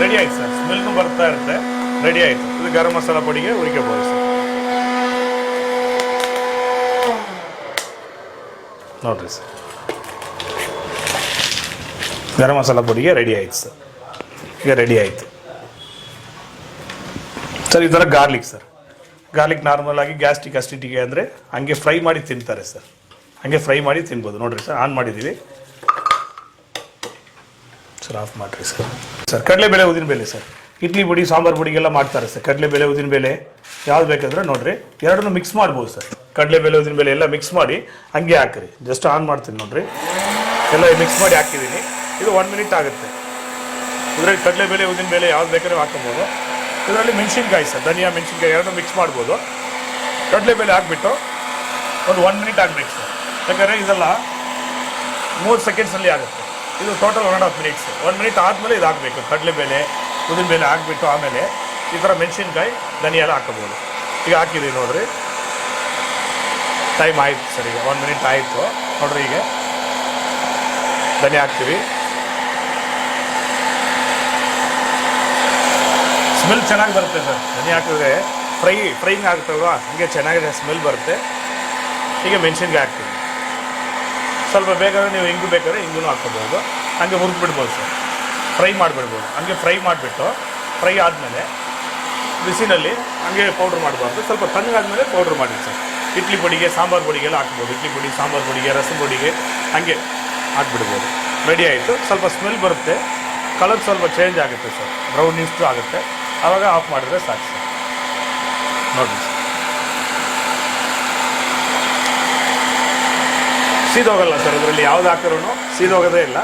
ರೆಡಿ ಆಯ್ತು ಸರ್. ಸ್ಮೆಲ್ನು ಬರ್ತಾ ಇರುತ್ತೆ, ರೆಡಿ ಆಯಿತು. ಇದು ಗರಂ ಮಸಾಲ ಪುಡಿಗೆ ಹುರಿಕೋಬೋದು ಸರ್. ನೋಡಿರಿ ಸರ್, ಗರಂ ಮಸಾಲ ಪುಡಿಗೆ ರೆಡಿ ಆಯಿತು ಸರ್. ಈಗ ರೆಡಿ ಆಯಿತು ಸರ್. ಈ ಥರ ಗಾರ್ಲಿಕ್ ಸರ್, ಗಾರ್ಲಿಕ್ ನಾರ್ಮಲ್ ಆಗಿ ಗ್ಯಾಸ್ಟ್ರಿಕ್ ಅಸಿಡಿಟಿಗೆ ಅಂದರೆ ಹಂಗೆ ಫ್ರೈ ಮಾಡಿ ತಿಂತಾರೆ ಸರ್, ಹಂಗೆ ಫ್ರೈ ಮಾಡಿ ತಿನ್ಬೋದು. ನೋಡಿರಿ ಸರ್, ಆನ್ ಮಾಡಿದ್ದೀವಿ ಸರ್. ಆಫ್ ಮಾಡಿರಿ ಸರ್. ಕಡಲೆಬೇಳೆ ಉದ್ದಿನಬೇಳೆ ಸರ್, ಇಡ್ಲಿ ಪುಡಿ ಸಾಂಬಾರು ಪುಡಿಗೆಲ್ಲ ಮಾಡ್ತಾರೆ ಸರ್. ಕಡಲೆಬೇಳೆ ಉದ್ದಿನಬೇಳೆ ಯಾವ್ದು ಬೇಕಾದ್ರೆ ನೋಡಿರಿ, ಎರಡನ್ನೂ ಮಿಕ್ಸ್ ಮಾಡ್ಬೋದು ಸರ್. ಕಡಲೆಬೇಳೆ ಉದ್ದಿನಬೇಳೆ ಎಲ್ಲ ಮಿಕ್ಸ್ ಮಾಡಿ ಹಂಗೆ ಹಾಕಿರಿ. ಜಸ್ಟ್ ಆನ್ ಮಾಡ್ತೀನಿ ನೋಡಿರಿ, ಎಲ್ಲ ಮಿಕ್ಸ್ ಮಾಡಿ ಹಾಕಿದ್ದೀನಿ. ಇದು 1 ಮಿನಿಟ್ ಆಗುತ್ತೆ. ಇದರಲ್ಲಿ ಕಡಲೆಬೇಳೆ ಉದ್ದಿನಬೇಳೆ ಯಾವ್ದು ಬೇಕಾದ್ರೆ ಹಾಕ್ಕೊಬೋದು. ಇದರಲ್ಲಿ ಮೆಣಸಿನ್ಕಾಯಿ ಸರ್, ಧನಿಯಾ ಮೆಣಸಿನ್ಕಾಯಿ ಎರಡನ್ನೂ ಮಿಕ್ಸ್ ಮಾಡ್ಬೋದು. ಕಡಲೆಬೇಳೆ ಹಾಕ್ಬಿಟ್ಟು ಒಂದು 1 ಮಿನಿಟ್ ಆಗಬೇಕು ಸರ್, ಯಾಕಂದರೆ ಇದೆಲ್ಲ 3 ಸೆಕೆಂಡ್ಸಲ್ಲಿ ಆಗುತ್ತೆ. ಇದು ಟೋಟಲ್ 1.5 ಮಿನಿಟ್ಸ್. 1 ಮಿನಿಟ್ ಆದಮೇಲೆ ಇದು ಹಾಕಬೇಕು. ಕಡಲೆಬೇಳೆ ಉದ್ದಿನಬೇಳೆ ಹಾಕ್ಬಿಟ್ಟು ಆಮೇಲೆ ಈ ಥರ ಮೆಣಸಿನ್ಕಾಯಿ ಧನಿಯಾ ಎಲ್ಲ ಹಾಕೋಬೋದು. ಈಗ ಹಾಕಿದ್ದೀವಿ ನೋಡಿರಿ, ಟೈಮ್ ಆಯಿತು ಸರ್. ಈಗ 1 ಮಿನಿಟ್ ಆಯಿತು ನೋಡಿರಿ. ಈಗ ಧನಿಯಾ ಹಾಕ್ತೀವಿ. ಸ್ಮೆಲ್ ಚೆನ್ನಾಗಿ ಬರುತ್ತೆ ಸರ್. ಧನಿಯಾ ಹಾಕಿದ್ರೆ ಫ್ರೈಯಿಂಗ್ ಆಗ್ತಲ್ವಾ, ಹಂಗೆ ಚೆನ್ನಾಗಿದೆ ಸ್ಮೆಲ್ ಬರುತ್ತೆ. ಈಗ ಮೆಣಸಿನ್ಕಾಯಿ ಹಾಕ್ತೀವಿ. ಸ್ವಲ್ಪ ಬೇಕಾದ್ರೆ ನೀವು ಹಿಂಗು ಬೇಕಾದ್ರೆ ಹಿಂಗೂ ಹಾಕ್ಕೋಬೋದು. ಹಂಗೆ ಹುರಿದ್ಬಿಡ್ಬೋದು ಸರ್, ಫ್ರೈ ಮಾಡಿಬಿಡ್ಬೋದು. ಹಂಗೆ ಫ್ರೈ ಮಾಡಿಬಿಟ್ಟು ಫ್ರೈ ಆದಮೇಲೆ ಬಿಸಿನಲ್ಲಿ ಹಂಗೆ ಪೌಡ್ರ್ ಮಾಡಬಾರ್ದು, ಸ್ವಲ್ಪ ತಣ್ಣಗಾದ್ಮೇಲೆ ಪೌಡ್ರ್ ಮಾಡಿ ಸರ್. ಇಡ್ಲಿ ಪುಡಿಗೆ, ಸಾಂಬಾರು ಪುಡಿಗೆಲ್ಲ ಹಾಕ್ಬೋದು. ಇಡ್ಲಿ ಪುಡಿ, ಸಾಂಬಾರು ಪುಡಿಗೆ, ರಸಂ ಪುಡಿಗೆ ಹಂಗೆ ಹಾಕ್ಬಿಡ್ಬೋದು. ರೆಡಿ ಆಯಿತು. ಸ್ವಲ್ಪ ಸ್ಮೆಲ್ ಬರುತ್ತೆ, ಕಲರ್ ಸ್ವಲ್ಪ ಚೇಂಜ್ ಆಗುತ್ತೆ ಸರ್, ಬ್ರೌನಿಷ್ಟು ಆಗುತ್ತೆ. ಆವಾಗ ಆಫ್ ಮಾಡಿದ್ರೆ ಸಾಕು ಸರ್. ನೋಡಿ ಸರ್, ಸೀದೋಗಲ್ಲ ಸರ್. ಇದರಲ್ಲಿ ಯಾವ್ದು ಹಾಕಿದ್ರೂ ಸೀದೋಗೋದೇ ಇಲ್ಲ,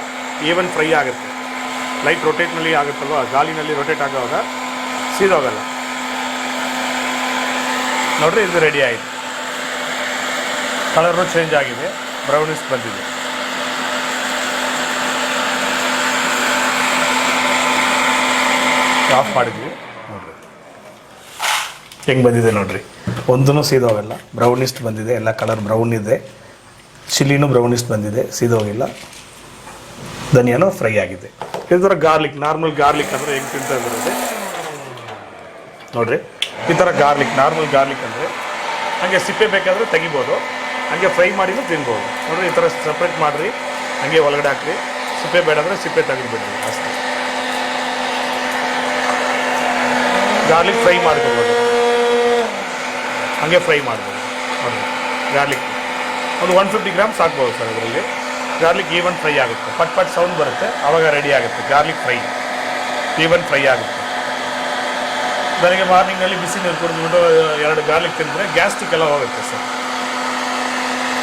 ಈವನ್ ಫ್ರೈ ಆಗುತ್ತೆ. ಲೈಟ್ ರೊಟೇಟ್ನಲ್ಲಿ ಆಗುತ್ತಲ್ವ, ಗಾಲಿನಲ್ಲಿ ರೊಟೇಟ್ ಆಗುವಾಗ ಸೀದೋಗಲ್ಲ. ನೋಡ್ರಿ, ಇದು ರೆಡಿ ಆಯಿತು. ಕಲರು ಚೇಂಜ್ ಆಗಿದೆ, ಬ್ರೌನಿಶ್ ಬಂದಿದೆ. ಆಫ್ ಮಾಡಿದ್ವಿ. ನೋಡ್ರಿ ಹೆಂಗೆ ಬಂದಿದೆ ನೋಡ್ರಿ, ಒಂದೂ ಸೀದೋಗಲ್ಲ, ಬ್ರೌನಿಸ್ಟ್ ಬಂದಿದೆ. ಎಲ್ಲ ಕಲರ್ ಬ್ರೌನ್ ಇದೆ, ಚಿಲ್ಲಿನೂ ಬ್ರೌನಿಸ್ಟ್ ಬಂದಿದೆ, ಸೀದೋಗಿಲ್ಲ. ಧನಿಯಾನು ಫ್ರೈ ಆಗಿದೆ. ಈ ಥರ ಗಾರ್ಲಿಕ್, ನಾರ್ಮಲ್ ಗಾರ್ಲಿಕ್ ಅಂದರೆ ಹೆಂಗೆ ತಿಂತಾ ಬರುತ್ತೆ ನೋಡ್ರಿ. ಈ ಥರ ಗಾರ್ಲಿಕ್, ನಾರ್ಮಲ್ ಗಾರ್ಲಿಕ್ ಅಂದರೆ ಹಂಗೆ ಸಿಪ್ಪೆ ಬೇಕಾದರೆ ತೆಗಿಬೋದು, ಹಂಗೆ ಫ್ರೈ ಮಾಡಿನೂ ತಿನ್ಬೋದು. ನೋಡಿರಿ, ಈ ಥರ ಸಪ್ರೇಟ್ ಮಾಡಿರಿ, ಹಂಗೆ ಒಳಗಡೆ ಹಾಕ್ರಿ. ಸಿಪ್ಪೆ ಬೇಡ ಅಂದರೆ ಸಿಪ್ಪೆ ತೆಗೆದುಬಿಡ್ರಿ ಅಷ್ಟೇ. ಗಾರ್ಲಿಕ್ ಫ್ರೈ ಮಾಡ್ಕೋಬೋದು, ಹಂಗೆ ಫ್ರೈ ಮಾಡ್ಬೋದು. ನೋಡಿ, ಗಾರ್ಲಿಕ್ ಒಂದು 150 ಗ್ರಾಮ್ಸ್ ಹಾಕ್ಬೋದು ಸರ್. ಇದರಲ್ಲಿ ಗಾರ್ಲಿಕ್ ಈವನ್ ಫ್ರೈ ಆಗುತ್ತೆ, ಪಟ್ ಪಟ್ ಸೌಂಡ್ ಬರುತ್ತೆ, ಆವಾಗ ರೆಡಿ ಆಗುತ್ತೆ. ಗಾರ್ಲಿಕ್ ಫ್ರೈ ಈವನ್ ಫ್ರೈ ಆಗುತ್ತೆ. ಬೆಳಗ್ಗೆ ಮಾರ್ನಿಂಗಲ್ಲಿ ಬಿಸಿ ನೀರು ಕುಡಿದ್ಬಿಟ್ಟು 2 ಗಾರ್ಲಿಕ್ ತಿಂದರೆ ಗ್ಯಾಸ್ಟ್ರಿಕ್ ಎಲ್ಲ ಹೋಗುತ್ತೆ ಸರ್.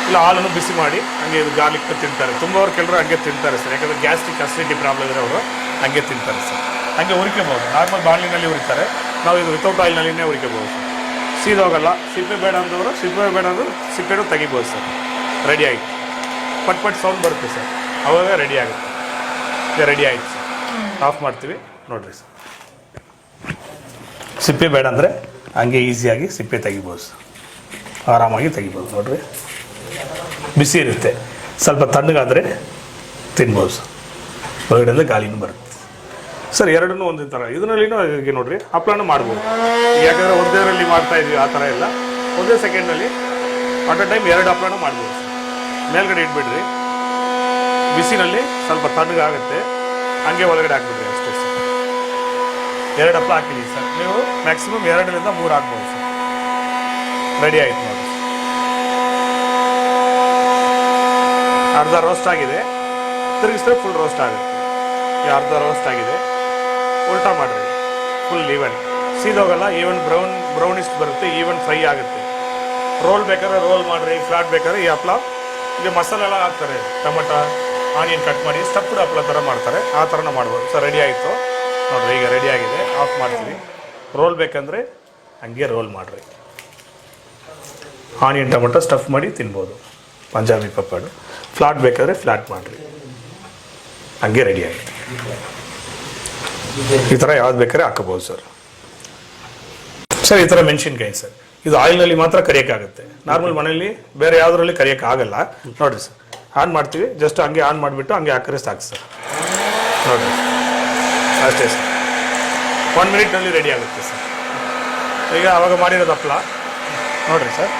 ಇಲ್ಲ, ಹಾಲನ್ನು ಬಿಸಿ ಮಾಡಿ ಹಂಗೆ ಇದು ಗಾರ್ಲಿಕ್ ತಿಂತಾರೆ. ತುಂಬವರು ಕೆಲವರು ಹಂಗೆ ತಿಂತಾರೆ ಸರ್, ಯಾಕಂದರೆ ಗ್ಯಾಸ್ಟ್ರಿಕ್ ಅಸಿಡಿಟಿ ಪ್ರಾಬ್ಲಮ್ ಇದ್ರೆ ಅವರು ಹಂಗೆ ತಿಂತಾರೆ ಸರ್. ಹಂಗೆ ಉರಿಕೋಬೋದು, ನಾರ್ಮಲ್ ಬಾಣಲಿನಲ್ಲಿ ಉರಿತಾರೆ, ನಾವು ಇದು ವಿತೌಟ್ ಆಯಿಲ್ನಲ್ಲಿನೇ ಉರಿಕೋಬೋದು ಸರ್. ಸೀದೋಗಲ್ಲ. ಸಿಪ್ಪೆ ಬೇಡ ಅಂದವರು ಸಿಪ್ಪೆನೂ ತೆಗಿಬೋದು ಸರ್. ರೆಡಿ ಆಯಿತು. ಪಟ್ ಪಟ್ ಸೌಂಡ್ ಬರುತ್ತೆ ಸರ್, ಆವಾಗ ರೆಡಿ ಆಗುತ್ತೆ. ಈಗ ರೆಡಿ ಆಯಿತು ಸರ್. ಆಫ್ ಮಾಡ್ತೀವಿ. ನೋಡಿರಿ ಸರ್, ಸಿಪ್ಪೆ ಬೇಡ ಅಂದರೆ ಹಂಗೆ ಈಸಿಯಾಗಿ ಸಿಪ್ಪೆ ತೆಗಿಬೋದು ಸರ್, ಆರಾಮಾಗಿ ತೆಗಿಬೋದು. ನೋಡಿರಿ, ಬಿಸಿ ಇರುತ್ತೆ, ಸ್ವಲ್ಪ ತಣ್ಣಗಾದರೆ ತಿನ್ಬೋದು ಸರ್. ಹೊರಗಡೆಯಿಂದ ಗಾಳಿನೂ ಬರುತ್ತೆ ಸರ್. ಎರಡನ್ನೂ ಒಂದೇ ಥರ. ಇದರಲ್ಲಿನೂ ಹಾಗೆ ನೋಡಿರಿ, ಹಪ್ಪಳನೂ ಮಾಡ್ಬೋದು. ಯಾಕಂದರೆ ಒಂದೇರಲ್ಲಿ ಮಾಡ್ತಾ ಇದ್ವಿ, ಆ ಥರ ಎಲ್ಲ ಒಂದೇ ಸೆಕೆಂಡ್ನಲ್ಲಿ ಅಟ್ ಅ ಟೈಮ್ 2 ಹಪ್ಪಳನೂ ಮಾಡ್ಬೋದು ಸರ್. ಮೇಲ್ಗಡೆ ಇಟ್ಬಿಡ್ರಿ, ಬಿಸಿನಲ್ಲಿ ಸ್ವಲ್ಪ ತಣ್ಣಗಾಗುತ್ತೆ, ಹಂಗೆ ಒಳಗಡೆ ಹಾಕ್ಬಿಡ್ರಿ ಅಷ್ಟೇ ಸರ್. 2 ಹಪ್ಪಳ ಹಾಕಿದ್ದೀವಿ ಸರ್. ನೀವು ಮ್ಯಾಕ್ಸಿಮಮ್ 2ರಿಂದ 3 ಹಾಕ್ಬೋದು ಸರ್. ರೆಡಿ ಆಯಿತು ನೋಡಿ. ಅರ್ಧ ರೋಸ್ಟ್ ಆಗಿದೆ, ತಿರುಗಿಸಿದ್ರೆ ಫುಲ್ ರೋಸ್ಟ್ ಆಗುತ್ತೆ. ಈ ಅರ್ಧ ರೋಸ್ಟ್ ಆಗಿದೆ, ಉಲ್ಟಾ ಮಾಡಿರಿ, ಫುಲ್ ಈವನ್. ಸೀದೋಗಲ್ಲ, ಈವನ್ ಬ್ರೌನಿಸ್ಟ್ ಬರುತ್ತೆ, ಈವನ್ ಫ್ರೈ ಆಗುತ್ತೆ. ರೋಲ್ ಬೇಕಾದ್ರೆ ರೋಲ್ ಮಾಡಿರಿ, ಫ್ಲಾಟ್ ಬೇಕಾದ್ರೆ ಈ ಹಪ್ಪಳ. ಈಗ ಮಸಾಲೆ ಎಲ್ಲ ಹಾಕ್ತಾರೆ, ಟೊಮಟೊ, ಆನಿಯನ್ ಕಟ್ ಮಾಡಿ ಸ್ಟಫ್ಡ್ ಹಪ್ಪಳ ಥರ ಮಾಡ್ತಾರೆ, ಆ ಥರನೂ ಮಾಡ್ಬೋದು ಸರ್. ರೆಡಿ ಆಯಿತು ನೋಡಿರಿ, ಈಗ ರೆಡಿ ಆಗಿದೆ. ಆಫ್ ಮಾಡ್ತೀವಿ. ರೋಲ್ ಬೇಕಂದರೆ ಹಂಗೆ ರೋಲ್ ಮಾಡಿರಿ. ಆನಿಯನ್ ಟೊಮಟೊ ಸ್ಟಫ್ ಮಾಡಿ ತಿನ್ಬೋದು, ಪಂಜಾಬಿ ಪಪ್ಪಡು. ಫ್ಲಾಟ್ ಬೇಕಾದರೆ ಫ್ಲಾಟ್ ಮಾಡಿರಿ, ಹಂಗೆ ರೆಡಿ ಆಗಿದೆ. ಈ ಥರ ಯಾವ್ದು ಬೇಕಾದ್ರೆ ಹಾಕೋಬೋದು ಸರ್. ಸರ್, ಈ ಥರ ಮೆಣಸಿನ್ಕಾಯಿ ಸರ್, ಇದು ಆಯಿಲ್ನಲ್ಲಿ ಮಾತ್ರ ಕರಿಯೋಕ್ಕಾಗುತ್ತೆ. ನಾರ್ಮಲ್ ಮನೆಯಲ್ಲಿ ಬೇರೆ ಯಾವುದರಲ್ಲಿ ಕರಿಯೋಕ್ಕಾಗಲ್ಲ. ನೋಡಿರಿ ಸರ್, ಆನ್ ಮಾಡ್ತೀವಿ. ಜಸ್ಟ್ ಹಂಗೆ ಆನ್ ಮಾಡಿಬಿಟ್ಟು ಹಂಗೆ ಹಾಕಿದ್ರೆ ಸಾಕು ಸರ್. ನೋಡಿರಿ, ಅಷ್ಟೇ ಸರ್. 1 ಮಿನಿಟ್ನಲ್ಲಿ ರೆಡಿ ಆಗುತ್ತೆ ಸರ್. ಈಗ ಆವಾಗ ಮಾಡಿರೋದು ಹಪ್ಪಳ ನೋಡಿರಿ ಸರ್.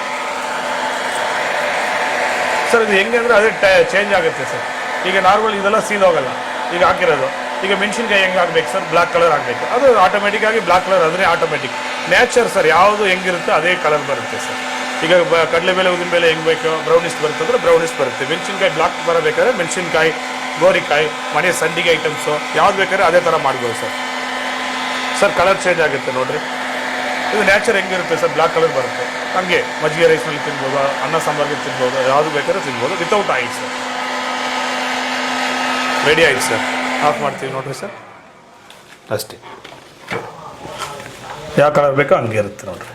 ಸರ್, ಇದು ಹೆಂಗೆ ಅಂದರೆ ಅದೇ ಚೇಂಜ್ ಆಗುತ್ತೆ ಸರ್. ಈಗ ನಾರ್ಮಲ್ ಇದೆಲ್ಲ ಸೀದೋಗಲ್ಲ. ಈಗ ಹಾಕಿರೋದು, ಈಗ ಮೆಣಸಿನ್ಕಾಯಿ ಹೆಂಗೆ ಆಗಬೇಕು ಸರ್, ಬ್ಲ್ಯಾಕ್ ಕಲರ್ ಆಗಬೇಕು. ಅದು ಆಟೋಮೆಟಿಕ್ಕಾಗಿ ಬ್ಲ್ಯಾಕ್ ಕಲರ್ ಅದನ್ನೇ ಆಟೋಮೆಟಿಕ್ ನ್ಯಾಚರ್ ಸರ್. ಯಾವುದು ಹೆಂಗಿರುತ್ತೆ ಅದೇ ಕಲರ್ ಬರುತ್ತೆ ಸರ್. ಈಗ ಕಡಲೆಬೇಳೆ, ಉದ್ದಿನಬೇಳೆ ಹೆಂಗೆ ಬೇಕು ಬ್ರೌನಿಸ್ಟ್ ಬರುತ್ತೆ ಅಂದರೆ ಬ್ರೌನಿಸ್ಟ್ ಬರುತ್ತೆ. ಮೆಣಸಿನ್ಕಾಯಿ ಬ್ಲ್ಯಾಕ್ ಬರಬೇಕಾದ್ರೆ ಮೆಣಸಿನ್ಕಾಯಿ, ಗೋರಿಕಾಯಿ, ಮನೆ ಸಂಡಿಗೆ ಐಟಮ್ಸು ಯಾವ್ದು ಬೇಕಾದ್ರೆ ಅದೇ ಥರ ಮಾಡ್ಬೋದು ಸರ್. ಸರ್, ಕಲರ್ ಚೇಂಜ್ ಆಗುತ್ತೆ ನೋಡಿರಿ. ಇದು ನ್ಯಾಚರ್ ಹೆಂಗಿರುತ್ತೆ ಸರ್, ಬ್ಲ್ಯಾಕ್ ಕಲರ್ ಬರುತ್ತೆ. ಹಂಗೆ ಮಜ್ಜಿಗೆ ರೈಸ್ನಲ್ಲಿ ತಿನ್ಬೋದು, ಅನ್ನ ಸಾಂಬಾರಿಗೆ ತಿನ್ಬೋದು, ಯಾವುದು ಬೇಕಾದ್ರೆ ತಿನ್ಬೋದು, ವಿತೌಟ್ ಆಯಿಲ್ ಸರ್. ರೆಡಿ ಆಯ್ತು ಸರ್. ಆಫ್ ಮಾಡ್ತೀವಿ ನೋಡಿರಿ ಸರ್, ಅಷ್ಟೇ. ಯಾವ ಕಲರ್ ಬೇಕೋ ಹಂಗೆ ಇರುತ್ತೆ ನೋಡಿರಿ.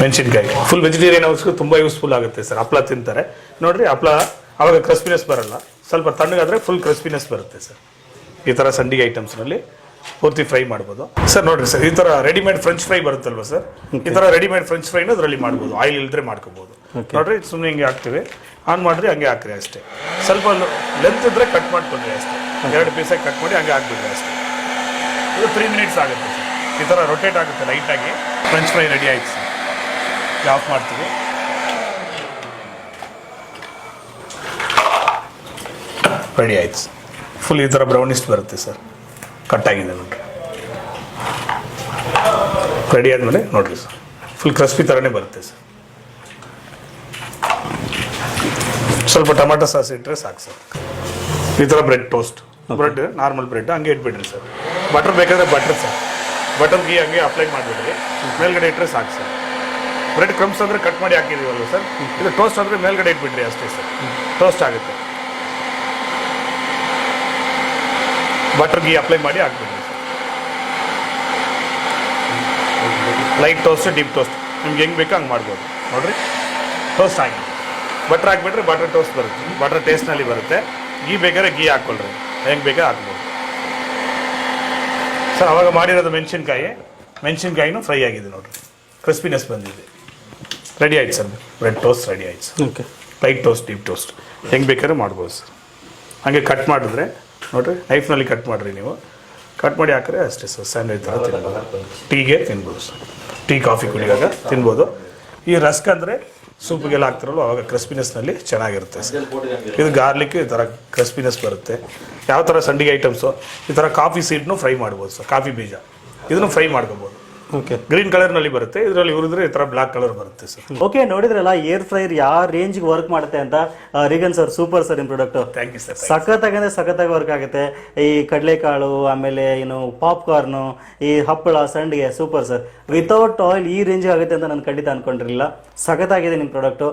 ಮೆಣಸಿನ್ಕಾಯಿ ಫುಲ್ ವೆಜಿಟೇರಿಯನ್ ಅವರ್ಸ್ಗೂ ತುಂಬ ಯೂಸ್ಫುಲ್ ಆಗುತ್ತೆ ಸರ್. ಹಪ್ಪಳ ತಿಂತಾರೆ ನೋಡಿರಿ, ಹಪ್ಪಳ ಆವಾಗ ಕ್ರಿಸ್ಪಿನೆಸ್ ಬರಲ್ಲ, ಸ್ವಲ್ಪ ತಣ್ಣಗಾದರೆ ಫುಲ್ ಕ್ರಿಸ್ಪಿನೆಸ್ ಬರುತ್ತೆ ಸರ್. ಈ ಥರ ಸಂಡಿಗೆ ಐಟಮ್ಸ್ನಲ್ಲಿ ಪೂರ್ತಿ ಫ್ರೈ ಮಾಡ್ಬೋದು ಸರ್. ನೋಡ್ರಿ ಸರ್, ಈ ತರ ರೆಡಿಮೇಡ್ ಫ್ರೆಂಚ್ ಫ್ರೈ ಬರುತ್ತಲ್ವಾ ಸರ್, ಈ ತರ ರೆಡಿಮೇಡ್ ಫ್ರೆಂಚ್ ಫ್ರೈನ ಅದರಲ್ಲಿ ಮಾಡ್ಬೋದು. ಆಯಿಲ್ ಇಲ್ದ್ರೆ ಮಾಡ್ಕೋಬಹುದು. ನೋಡ್ರಿ, ಸುಮ್ಮನೆ ಹಿಂಗೆ ಹಾಕ್ತಿವಿ, ಆನ್ ಮಾಡ್ರಿ, ಹಂಗೆ ಹಾಕ್ರಿ ಅಷ್ಟೇ. ಸ್ವಲ್ಪ ಲೆಂತ್ ಇದ್ರೆ ಕಟ್ ಮಾಡ್ಕೊಂಡ್ರಿ ಅಷ್ಟೇ, 2 ಪೀಸಾಗಿ ಕಟ್ ಮಾಡಿ ಹಂಗೆ ಹಾಕ್ಬಿಡ್ರಿ ಅಷ್ಟೇ. ಇದು 3 ಮಿನಿಟ್ಸ್ ಆಗುತ್ತೆ ಸರ್. ಈ ಥರ ರೊಟೇಟ್ ಆಗುತ್ತೆ ಲೈಟಾಗಿ. ಫ್ರೆಂಚ್ ಫ್ರೈ ರೆಡಿ ಆಯ್ತು ಸರ್. ಆಫ್ ಮಾಡ್ತೀವಿ. ರೆಡಿ ಆಯ್ತು ಸರ್. ಫುಲ್ ಈ ಥರ ಬ್ರೌನಿಸ್ಟ್ ಬರುತ್ತೆ ಸರ್. ಕಟ್ ಆಗಿದೆ ನೋಡ್ರಿ. ರೆಡಿ ಆದಮೇಲೆ ನೋಡ್ರಿ ಸರ್, ಫುಲ್ ಕ್ರಿಸ್ಪಿ ಥರನೇ ಬರುತ್ತೆ ಸರ್. ಸ್ವಲ್ಪ ಟೊಮಾಟೊ ಸಾಸ್ ಇಟ್ಟರೆ ಸಾಕು ಸರ್. ಈ ಥರ bread toast, bread normal bread ಹಂಗೆ ಇಟ್ಬಿಡ್ರಿ ಸರ್. ಬಟರ್ ಬೇಕಾದರೆ ಬಟರ್ ಸರ್, ಬಟರ್ ಗೀ ಹಂಗೆ ಅಪ್ಲೈ ಮಾಡಿಬಿಡ್ರಿ, ಮೇಲ್ಗಡೆ ಇಟ್ಟರೆ ಸಾಕು ಸರ್. ಬ್ರೆಡ್ ಕ್ರಮ್ಸ್ ಅಂದರೆ ಕಟ್ ಮಾಡಿ ಹಾಕಿದ್ದೀವಲ್ವ ಸರ್, ಇದು ಟೋಸ್ಟ್ ಅಂದರೆ ಮೇಲ್ಗಡೆ ಇಟ್ಬಿಡ್ರಿ ಅಷ್ಟೇ ಸರ್, ಟೋಸ್ಟ್ ಆಗುತ್ತೆ. ಬಟರ್ ಗೀ ಅಪ್ಲೈ ಮಾಡಿ ಹಾಕ್ಬಿಡ್ರಿ sir. Light toast, deep toast ನಿಮ್ಗೆ ಹೆಂಗೆ ಬೇಕೋ ಹಂಗೆ ಮಾಡ್ಬೋದು. ನೋಡಿರಿ, ಟೋಸ್ಟ್ ಆಗಿದೆ. ಬಟರ್ ಹಾಕ್ಬಿಟ್ರೆ ಬಟರ್ ಟೋಸ್ಟ್ ಬರುತ್ತೆ, ಬಟರ್ ಟೇಸ್ಟ್ನಲ್ಲಿ ಬರುತ್ತೆ. ಗೀ ಬೇಕಾದ್ರೆ ಗೀ ಹಾಕ್ಕೊಳ್ರಿ, ಹೆಂಗೆ ಬೇಕಾ ಹಾಕ್ಬೋದು ಸರ್. ಅವಾಗ ಮಾಡಿರೋದು ಮೆಣಸಿನ್ಕಾಯಿನೂ ಫ್ರೈ ಆಗಿದೆ ನೋಡಿರಿ, ಕ್ರಿಸ್ಪಿನೆಸ್ ಬಂದಿದೆ. ರೆಡಿ ಆಯ್ತು ಸರ್, ಬ್ರೆಡ್ ಟೋಸ್ಟ್ ರೆಡಿ ಆಯ್ತು sir. Okay, light toast, deep toast ಹೆಂಗೆ ಬೇಕಾದ್ರೆ ಮಾಡ್ಬೋದು ಸರ್. ಹಾಗೆ ಕಟ್ ಮಾಡಿದ್ರೆ ನೋಡಿರಿ, ನೈಫ್ನಲ್ಲಿ ಕಟ್ ಮಾಡಿರಿ ನೀವು, ಕಟ್ ಮಾಡಿ ಹಾಕಿದ್ರೆ ಅಷ್ಟೇ ಸರ್. ಸ್ಯಾಂಡ್ವಿಚ್ ಥರ ತಿನ್ಬೋದು, ಟೀಗೆ ತಿನ್ಬೋದು ಸರ್. ಟೀ ಕಾಫಿ ಕುಡಿಯುವಾಗ ತಿನ್ಬೋದು. ಈ ರಸ್ಕ್ ಅಂದರೆ ಸೂಪಿಗೆಲ್ಲ ಹಾಕ್ತಿರಲ್ಲ, ಅವಾಗ ಕ್ರಿಸ್ಪಿನೆಸ್ನಲ್ಲಿ ಚೆನ್ನಾಗಿರುತ್ತೆ ಸರ್. ಇದು ಗಾರ್ಲಿಕ್ ಈ ಥರ ಕ್ರಿಸ್ಪಿನೆಸ್ ಬರುತ್ತೆ. ಯಾವ ಥರ ಸಂಡಿಗೆ ಐಟಮ್ಸು, ಈ ಥರ ಕಾಫಿ ಸೀಡ್ನು ಫ್ರೈ ಮಾಡ್ಬೋದು ಸರ್. ಕಾಫಿ ಬೀಜ ಇದನ್ನು ಫ್ರೈ ಮಾಡ್ಕೋಬೋದು. ಓಕೆ, ಗ್ರೀನ್ ಕಲರ್ನಲ್ಲಿ ಬರುತ್ತೆ, ಇದರಲ್ಲಿ ಹುರಿದ್ರೆ ಈ ಥರ ಬ್ಲಾಕ್ ಕಲರ್ ಬರುತ್ತೆ ಸರ್. ಓಕೆ, ನೋಡಿದ್ರಲ್ಲ ಏರ್ ಫ್ರೈರ್ ಯಾವ ರೇಂಜ್ಗೆ ವರ್ಕ್ ಮಾಡುತ್ತೆ ಅಂತ. ರೀಗನ್ ಸರ್, ಸೂಪರ್ ಸರ್ ನಿಮ್ಮ ಪ್ರಾಡಕ್ಟ್. Thank you sir. ಸಖತ್ತಾಗಿ ಅಂದರೆ ಸಖತ್ತಾಗಿ ವರ್ಕ್ ಆಗುತ್ತೆ. ಈ ಕಡಲೆಕಾಳು, ಆಮೇಲೆ ಏನು ಪಾಪ್ಕಾರ್ನು, ಈ ಹಪ್ಪಳ, ಸಂಡಿಗೆ, ಸೂಪರ್ ಸರ್. ವಿತೌಟ್ ಆಯಿಲ್ ಈ ರೇಂಜ್ ಆಗುತ್ತೆ ಅಂತ ನಾನು ಖಂಡಿತ ಅನ್ಕೊಂಡಿರಲಿಲ್ಲ. ಸಖತ್ತಾಗಿದೆ ನಿಮ್ಮ ಪ್ರಾಡಕ್ಟು.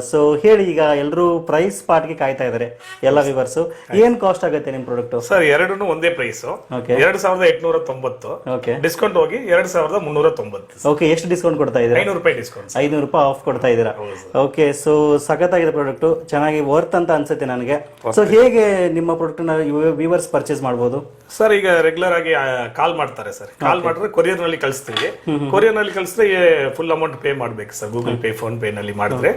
ಸೊ ಹೇಳಿ, ಈಗ ಎಲ್ಲರೂ ಪ್ರೈಸ್ ಪಾರ್ಟ್ಗೆ ಕಾಯ್ತಾ ಇದ್ದಾರೆ ಎಲ್ಲ ವಿವರ್ಸು. ಏನು ಕಾಸ್ಟ್ ಆಗುತ್ತೆ ನಿಮ್ಮ ಪ್ರಾಡಕ್ಟ್ ಸರ್? ಎರಡೂ ಒಂದೇ ಪ್ರೈಸ್, 2890. ಓಕೆ, ಡಿಸ್ಕೌಂಟ್ ಹೋಗಿ 2390. ಓಕೆ, ಎಷ್ಟು ಡಿಸ್ಕೌಂಟ್ ಕೊಡ್ತಾ ಇದ್ದೀರಾ? 500 ರೂಪಾಯಿ ಡಿಸ್ಕೌಂಟ್. 500 ರೂಪಾಯಿ ಆಫ್ ಕೊಡ್ತಾ ಇದ್ದೀರಾ. ಓಕೆ, ಸೊ ಸಖತ್ತಾಗಿದೆ ಪ್ರಾಡಕ್ಟ್, ಚೆನ್ನಾಗಿ ವರ್ತ್ ಅಂತ ಅನ್ಸುತ್ತೆ ನನಗೆ. ಸೊ ಹೇಗೆ ನಿಮ್ಮ ಪ್ರಾಡಕ್ಟ್ ನ ವ್ಯೂವರ್ಸ್ ಪರ್ಚೇಸ್ ಮಾಡಬಹುದು ಸರ್? ಈಗ ರೆಗ್ಯುಲರ್ ಆಗಿ ಕಾಲ್ ಮಾಡ್ತಾರೆ ಸರ್. ಕಾಲ್ ಮಾಡಿದ್ರೆ ಕೊರಿಯರ್ ನಲ್ಲಿ ಕಳಿಸ್ತೀವಿ. ಕೊರಿಯರ್ ನಲ್ಲಿ ಕಳಿಸಿದ್ರೆ ಫುಲ್ ಅಮೌಂಟ್ ಪೇ ಮಾಡ್ಬೇಕು sir. Google pay, phone pay ನಲ್ಲಿ ಮಾಡಿದ್ರೆ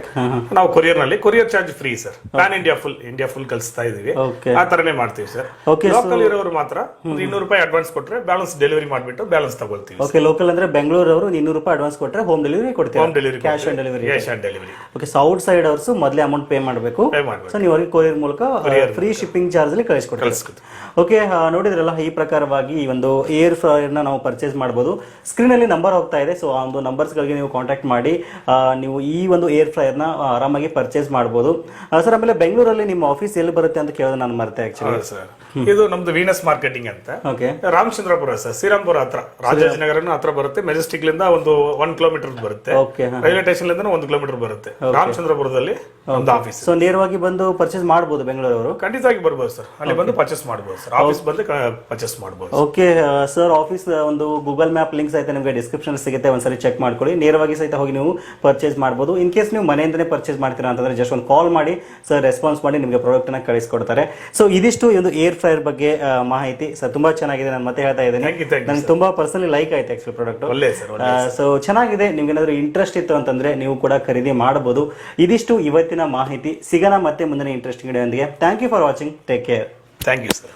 ನಾವು courier charge free sir. PAN India full ಕಳಿಸ್ತಾ ಇದೀವಿ. ಆ ತರನೇ ಮಾಡ್ತೀವಿ ಸರ್. ಲೋಕಲ್ ಇರೋರು ಮಾತ್ರ 200 ರೂಪಾಯಿ ಅಡ್ವಾನ್ಸ್ ಕೊಟ್ರೆ ಬ್ಯಾಲೆನ್ಸ್ ಡೆಲಿವರಿ ಮಾಡಿಬಿಟ್ಟು ಬ್ಯಾಲೆನ್ಸ್ ತಗೊಳ್ತೀವಿ. ಓಕೆ, ಲೋಕಲ್ ಅಂದ್ರೆ ಬೆಂಗಳೂರು ಅವರು 200 ರೂಪಾಯಿ ಅಡ್ವಾನ್ಸ್ ಕೊಟ್ರೆ ಹೋಮ್ ಡೆಲಿವರಿ ಕೊಡ್ತೀವಿ. Home delivery, cash on delivery. Okay, so out side hours ಮೊದಲೇ ಅಮೌಂಟ್ ಪೇ ಮಾಡಬೇಕು. ಸೊ ನೀವು ಅವರಿಗೆ ಕೊರಿಯರ್ ಮೂಲಕ ಫ್ರೀ ಶಿಪ್ಪಿಂಗ್ ಚಾರ್ಜ್ ಅಲ್ಲಿ ಕಳಿಸ್ಕೊಡ್ತೀವಿ. ಓಕೆ, ನೋಡಿದ್ರಲ್ಲ, ಈ ಪ್ರಕಾರವಾಗಿ ಈ ಒಂದು ಏರ್ ಫ್ರೈಯರ್ ನ ನಾವು ಪರ್ಚೇಸ್ ಮಾಡಬಹುದು. ಸ್ಕ್ರೀನ್ ಅಲ್ಲಿ ನಂಬರ್ ಹೋಗ್ತಾ ಇದೆ, ಸೊ ಆ ಒಂದು ನಂಬರ್ಸ್ ಗಳಿಗೆ ನೀವು ಕಾಂಟ್ಯಾಕ್ಟ್ ಮಾಡಿ ನೀವು ಈ ಒಂದು ಏರ್ ಫ್ರೈಯರ್ ನ ಆರಾಮಾಗಿ ಪರ್ಚೇಸ್ ಮಾಡಬಹುದು ಸರ್. ಆಮೇಲೆ ಬೆಂಗಳೂರಲ್ಲಿ ನಿಮ್ಮ ಆಫೀಸ್ ಎಲ್ಲಿ ಬರುತ್ತೆ ಅಂತ ಕೇಳೋದು ನಾನು ಮರ್ತೆ ಆಕ್ಚುಲಿ ಸರ್. ಇದು ನಮ್ದು ವೀನಸ್ ಮಾರ್ಕೆಟಿಂಗ್ ಅಂತ. ಓಕೆ, ರಾಮಚಂದ್ರಪುರ ಸರ್, ಶ್ರೀರಾಮ್ಪುರ ಹತ್ರ, ರಾಜಾಜಿನಗರ ಹತ್ರ ಬರುತ್ತೆ. ಮೆಜೆಸ್ಟಿಕ್ ಲಿಂದ ಒಂದು 1 ಕಿಲೋಮೀಟರ್ ಬರುತ್ತೆ. ರೈಲ್ವೆ ಸ್ಟೇಷನ್ ಲಿಂದ 1 ಕಿಲೋಮೀಟರ್ ಬರುತ್ತೆ. ರಾಮಚಂದ್ರಪುರದಲ್ಲಿ ಒಂದು ಆಫೀಸ್. ಸೊ ನೇರವಾಗಿ ಬಂದು ಪರ್ಚೇಸ್ ಮಾಡಬಹುದು ಬೆಂಗಳೂರವರು? ಖಂಡಿತವಾಗಿ ಬರ್ಬೋದು ಸರ್, ಅಲ್ಲಿ ಬಂದು ಪರ್ಚೇಸ್ ಮಾಡಬಹುದು ಸರ್. ಆಫೀಸ್ ಬಂದು ಪರ್ಚೇಸ್ ಮಾಡಬಹುದು. ಓಕೆ ಸರ್, ಆಫೀಸ್ ಒಂದು ಗೂಗಲ್ ಮ್ಯಾಪ್ ಲಿಂಕ್ ಸಹಿತ ನಿಮಗೆ ಡಿಸ್ಕ್ರಿಪ್ಷನ್ ಸಿಗುತ್ತೆ, ಒಂದ್ಸರಿ ಚೆಕ್ ಮಾಡ್ಕೊಳ್ಳಿ. ನೇರವಾಗಿ ಸಹಿತ ಹೋಗಿ ನೀವು ಪರ್ಚೇಸ್ ಮಾಡಬಹುದು. ಇನ್ ಕೇಸ್ ನೀವು ಮನೆಯಿಂದನೇ ಪರ್ಚೇಸ್ ಮಾಡ್ತೀರಾ ಅಂತಂದ್ರೆ ಜಸ್ಟ್ ಒಂದು ಕಾಲ್ ಮಾಡಿ ಸರ್, ರೆಸ್ಪಾನ್ಸ್ ಮಾಡಿ ನಿಮಗೆ ಪ್ರಾಡಕ್ಟ್ ನ ಕಳಿಸ್ಕೊಡ್ತಾರೆ. ಸೊ ಇದಿಷ್ಟು ಒಂದು ಏರ್ ಫ್ರೈಯರ್ ಬಗ್ಗೆ ಮಾಹಿತಿ ಸರ್. ತುಂಬಾ ಚೆನ್ನಾಗಿದೆ, ನಾನು ಮತ್ತೆ ಹೇಳ್ತಾ ಇದ್ದೀನಿ, ನನಗೆ ತುಂಬಾ ಪರ್ಸನಲಿ ಲೈಕ್ ಆಯ್ತು ಆಕ್ಚುಲಿ ಪ್ರಾಡಕ್ಟ್. ಸೊ ಚೆನ್ನಾಗಿದೆ. ನಿಮ್ಗೆ ಏನಾದ್ರು ಇಂಟ್ರೆಸ್ಟ್ ಇತ್ತು ಅಂತಂದ್ರೆ ನೀವು ಕೂಡ ಖರೀದಿ ಮಾಡಬಹುದು. ಇದಿಷ್ಟು ಇವತ್ತಿನ ಮಾಹಿತಿ. ಸಿಗೋಣ ಮತ್ತೆ ಮುಂದಿನ ಇಂಟ್ರೆಸ್ಟಿಂಗ್ ವಿಡಿಯೋದೊಂದಿಗೆ. Thank you for watching. Take care. Thank you sir.